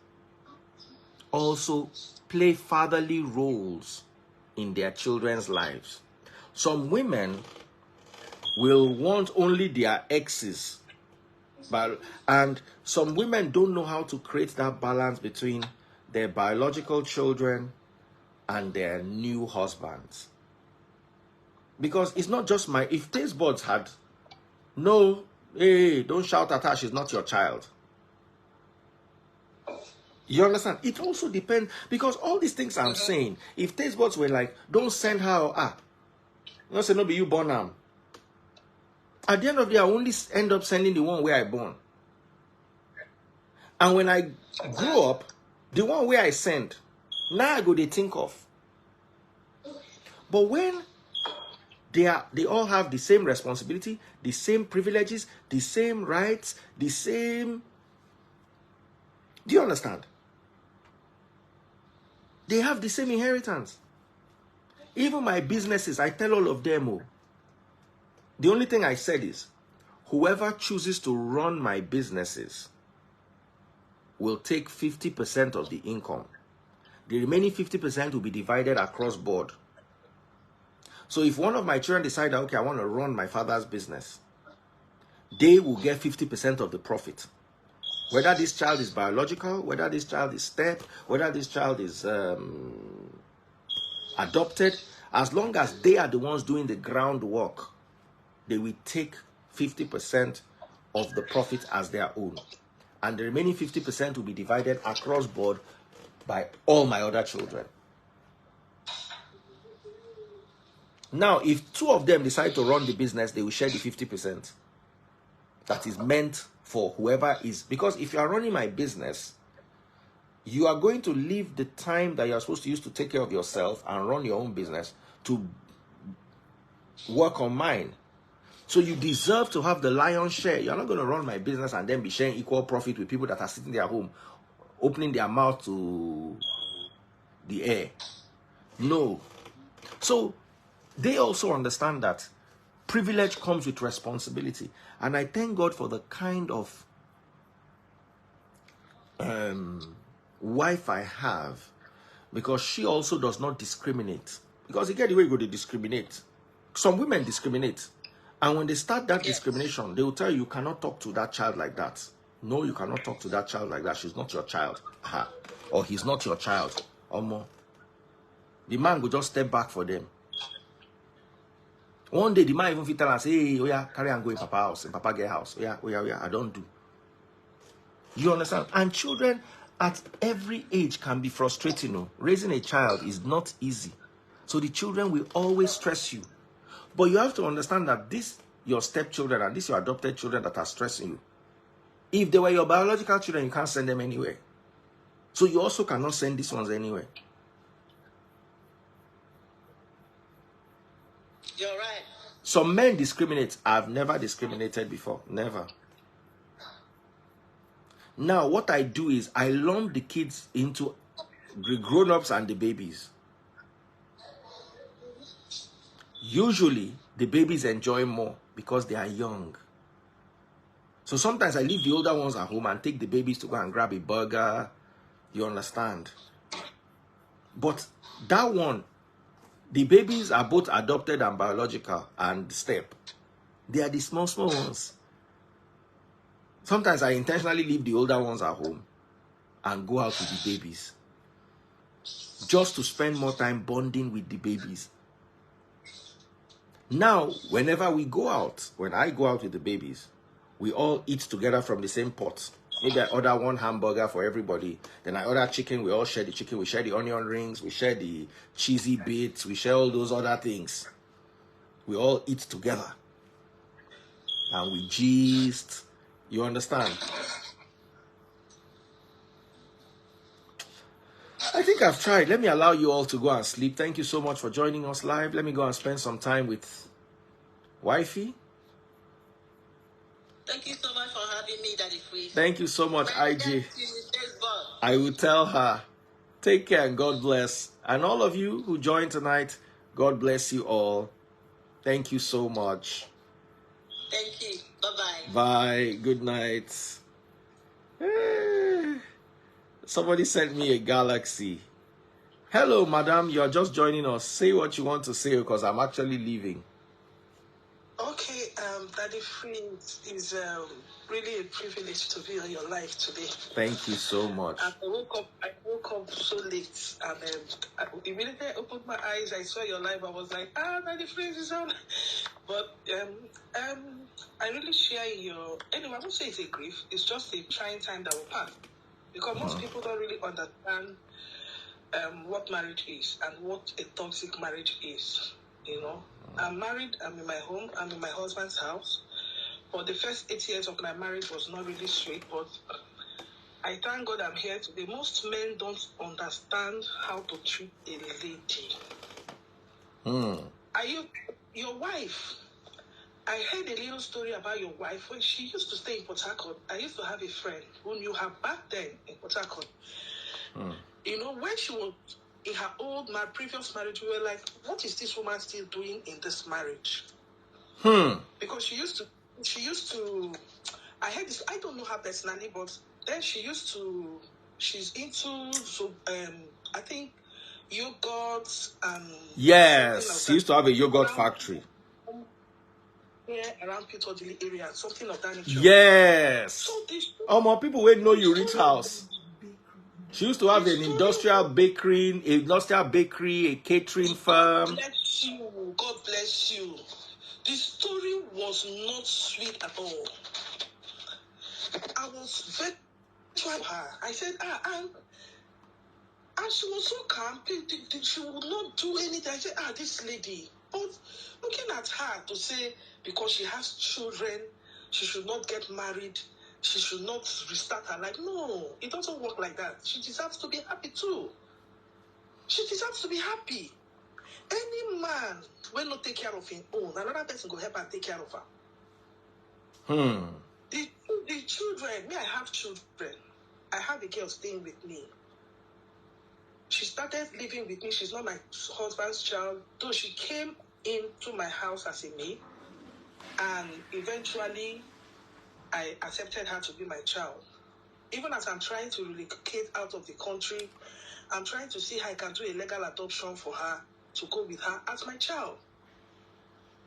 Speaker 1: also play fatherly roles in their children's lives. Some women will want only their exes, and some women don't know how to create that balance between their biological children and their new husbands. Because it's not just if taste buds had, no, hey, don't shout at her, she's not your child. You understand? It also depends, because all these things I'm saying, if taste buds were like, don't send her, no say no be you born them. At the end of the day, I only end up sending the one where I born. And when I grow up, the one where I send, now I go they think of. But when they all have the same responsibility, the same privileges, the same rights, the same. Do you understand? They have the same inheritance. Even my businesses, I tell all of them, the only thing I said is, whoever chooses to run my businesses will take 50% of the income. The remaining 50% will be divided across board. So if one of my children decide, okay, I want to run my father's business, they will get 50% of the profit. Whether this child is biological, whether this child is step, whether this child is adopted, as long as they are the ones doing the groundwork, they will take 50% of the profit as their own. And the remaining 50% will be divided across board by all my other children. Now, if two of them decide to run the business, they will share the 50%. That is meant for whoever is. Because if you are running my business, you are going to leave the time that you are supposed to use to take care of yourself and run your own business to work on mine. So you deserve to have the lion's share. You're not going to run my business and then be sharing equal profit with people that are sitting there at home, opening their mouth to the air. No. So they also understand that privilege comes with responsibility. And I thank God for the kind of wife I have, because she also does not discriminate. Because you get the way you go to discriminate. Some women discriminate. And when they start that discrimination, they will tell you, you cannot talk to that child like that. No, you cannot talk to that child like that. She's not your child. Or he's not your child. Or more. The man will just step back for them. One day, the man even tell us, hey, oh yeah, carry and go in Papa's house, in Papa get house. Oh yeah, I don't do. You understand? And children at every age can be frustrating. No? Raising a child is not easy. So the children will always stress you. But you have to understand that this, your stepchildren and this your adopted children that are stressing you, if they were your biological children, you can't send them anywhere. So you also cannot send these ones anywhere.
Speaker 3: You're right.
Speaker 1: Some men discriminate. I've never discriminated before. Never. Now, what I do is I lump the kids into the grown-ups and the babies. Usually, the babies enjoy more because they are young. So sometimes I leave the older ones at home and take the babies to go and grab a burger. You understand? But that one, the babies are both adopted and biological and step. They are the small ones. Sometimes I intentionally leave the older ones at home and go out with the babies. Just to spend more time bonding with the babies. Now, whenever we go out, when I go out with the babies, we all eat together from the same pot. Maybe I order one hamburger for everybody. Then I order chicken. We all share the chicken. We share the onion rings. We share the cheesy bits. We share all those other things. We all eat together. And we gist. You understand? I think I've tried. Let me allow you all to go and sleep. Thank you so much for joining us live. Let me go and spend some time with Wifey.
Speaker 3: Thank you so much for having me, Daddy Free.
Speaker 1: Thank you so much, IG. I will tell her. Take care and God bless. And all of you who joined tonight, God bless you all. Thank you so much.
Speaker 3: Thank you. Bye-bye.
Speaker 1: Bye. Good night. Somebody sent me a galaxy. Hello, madam. You are just joining us. Say what you want to say because I'm actually leaving.
Speaker 4: Okay, Daddy Friends, is really a privilege to be on your life today.
Speaker 1: Thank you so much.
Speaker 4: I woke up so late, and immediately I opened my eyes, I saw your live, I was like, Daddy Friends is on. But I really share your, anyway, I won't say it's a grief, it's just a trying time that will pass. Because most people don't really understand what marriage is and what a toxic marriage is, you know. I'm married, I'm in my home, I'm in my husband's house. For the first 8 years of my marriage was not really sweet, but I thank God I'm here today. Most men don't understand how to treat a lady. Are you your wife? I heard a little story about your wife when she used to stay in Port Harcourt. I used to have a friend who knew her back then in Port Harcourt. You know, when she was in her my previous marriage, we were like, what is this woman still doing in this marriage? Because she used to, I heard this, I don't know her personally, but then she's into, so, I think, yogurts and...
Speaker 1: Yes, she used to have a yogurt factory.
Speaker 4: Yeah, around Pitodili area, something of that nature.
Speaker 1: Yes.
Speaker 4: So
Speaker 1: more people will know you reach house. She used to have an industrial bakery, a catering firm.
Speaker 4: God bless you. God bless you. The story was not sweet at all. I was very trying her. I said, and she was so calm. She would not do anything. I said, this lady. But looking at her to say, because she has children, she should not get married, she should not restart her life. No, it doesn't work like that. She deserves to be happy too. She deserves to be happy. Any man will not take care of his own, another person will help and take care of her. The children, me, I have children. I have a girl staying with me. She started living with me. She's not my husband's child, though she came into my house as a maid, and eventually I accepted her to be my child. Even as I'm trying to relocate out of the country, I'm trying to see how I can do a legal adoption for her to go with her as my child.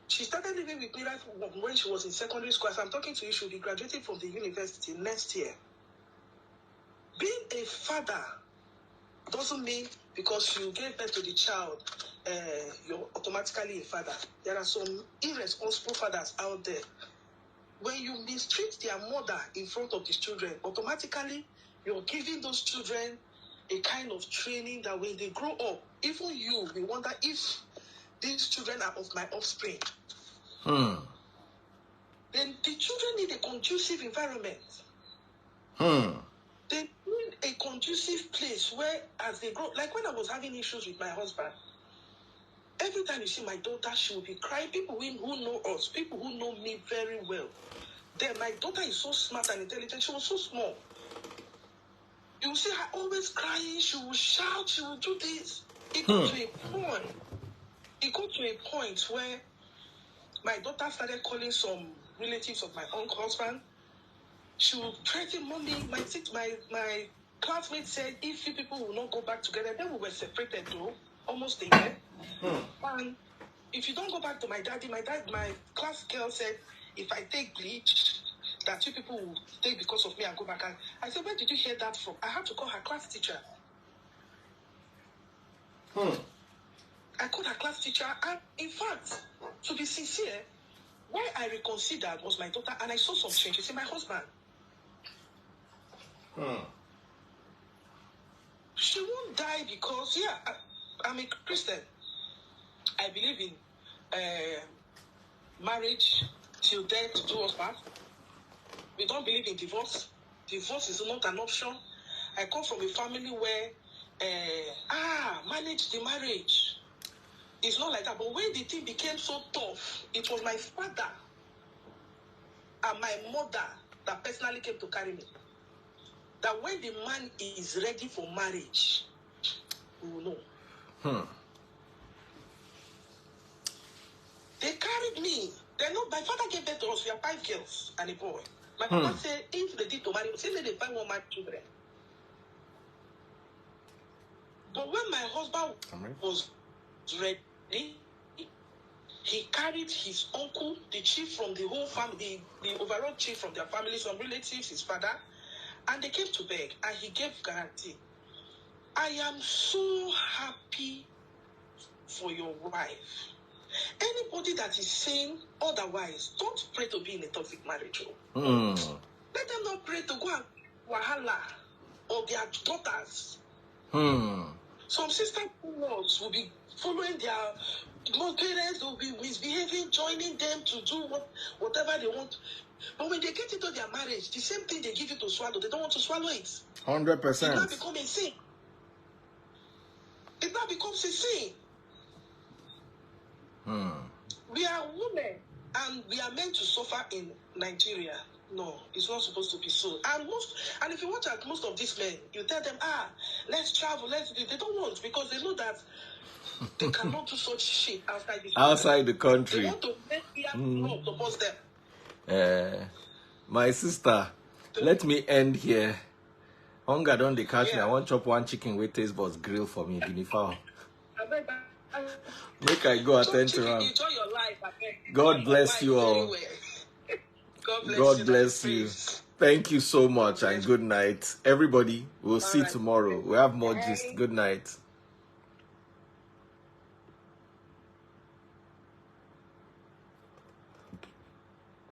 Speaker 4: She started living with me right when she was in secondary school. As I'm talking to you, she'll be graduating from the university next year. Being a father doesn't mean because you gave birth to the child, you're automatically a father. There are some irresponsible fathers out there. When you mistreat their mother in front of these children, automatically you're giving those children a kind of training that when they grow up, even you will wonder if these children are of my offspring. Then the children need a conducive environment. They need a conducive place where, as they grow, like when I was having issues with my husband, every time you see my daughter, she will be crying. People who know us, people who know me very well. Then my daughter is so smart and intelligent. She was so small. You will see her always crying. She will shout. She will do this. It got to a point where my daughter started calling some relatives of my own husband. She would threaten mommy. My classmate said if you people will not go back together, then we were separated though, almost a year. And if you don't go back to my class girl said, if I take bleach, that you people will stay because of me and go back. And I said, where did you hear that from? I had to call her class teacher. I called her class teacher, and in fact, to be sincere, why I reconsidered was my daughter, and I saw some changes in my husband. She won't die because, I'm a Christian. I believe in marriage till death do us part. We don't believe in divorce. Divorce is not an option. I come from a family where manage the marriage. It's not like that. But when the thing became so tough, it was my father and my mother that personally came to carry me. That when the man is ready for marriage, we will know. They carried me. My father gave birth to us. We are 5 girls and a boy. My father said, if they did to marry, say they find 1 man children. But when my husband was ready, he carried his uncle, the chief from the whole family, the overall chief from their family, some relatives, his father, and they came to beg, and he gave guarantee. I am so happy for your wife. Anybody that is saying otherwise, don't pray to be in a toxic marriage. Let them not pray to go and wahala or their daughters. Some sister-in-laws will be following their parents, will be misbehaving, joining them to do whatever they want. But when they get into their marriage, the same thing they give you to swallow, they don't want to swallow it.
Speaker 1: 100%.
Speaker 4: It now becomes a sin. It now becomes a sin. We are women and we are meant to suffer in Nigeria. No, it's not supposed to be so. And if you watch at most of these men, you tell them, let's travel, let's do it. They don't want because they know that they cannot do such shit outside the country. They want to make to post them.
Speaker 1: My sister, let me end here. Hunger don't they catch me. I want chop 1 chicken with taste buds grill for me, guinea fowl. Make I go attend to her.
Speaker 4: Enjoy your life,
Speaker 1: God bless you all. God bless you. Thank you so much and good night. Everybody, we'll see tomorrow. We have more gist. Good night.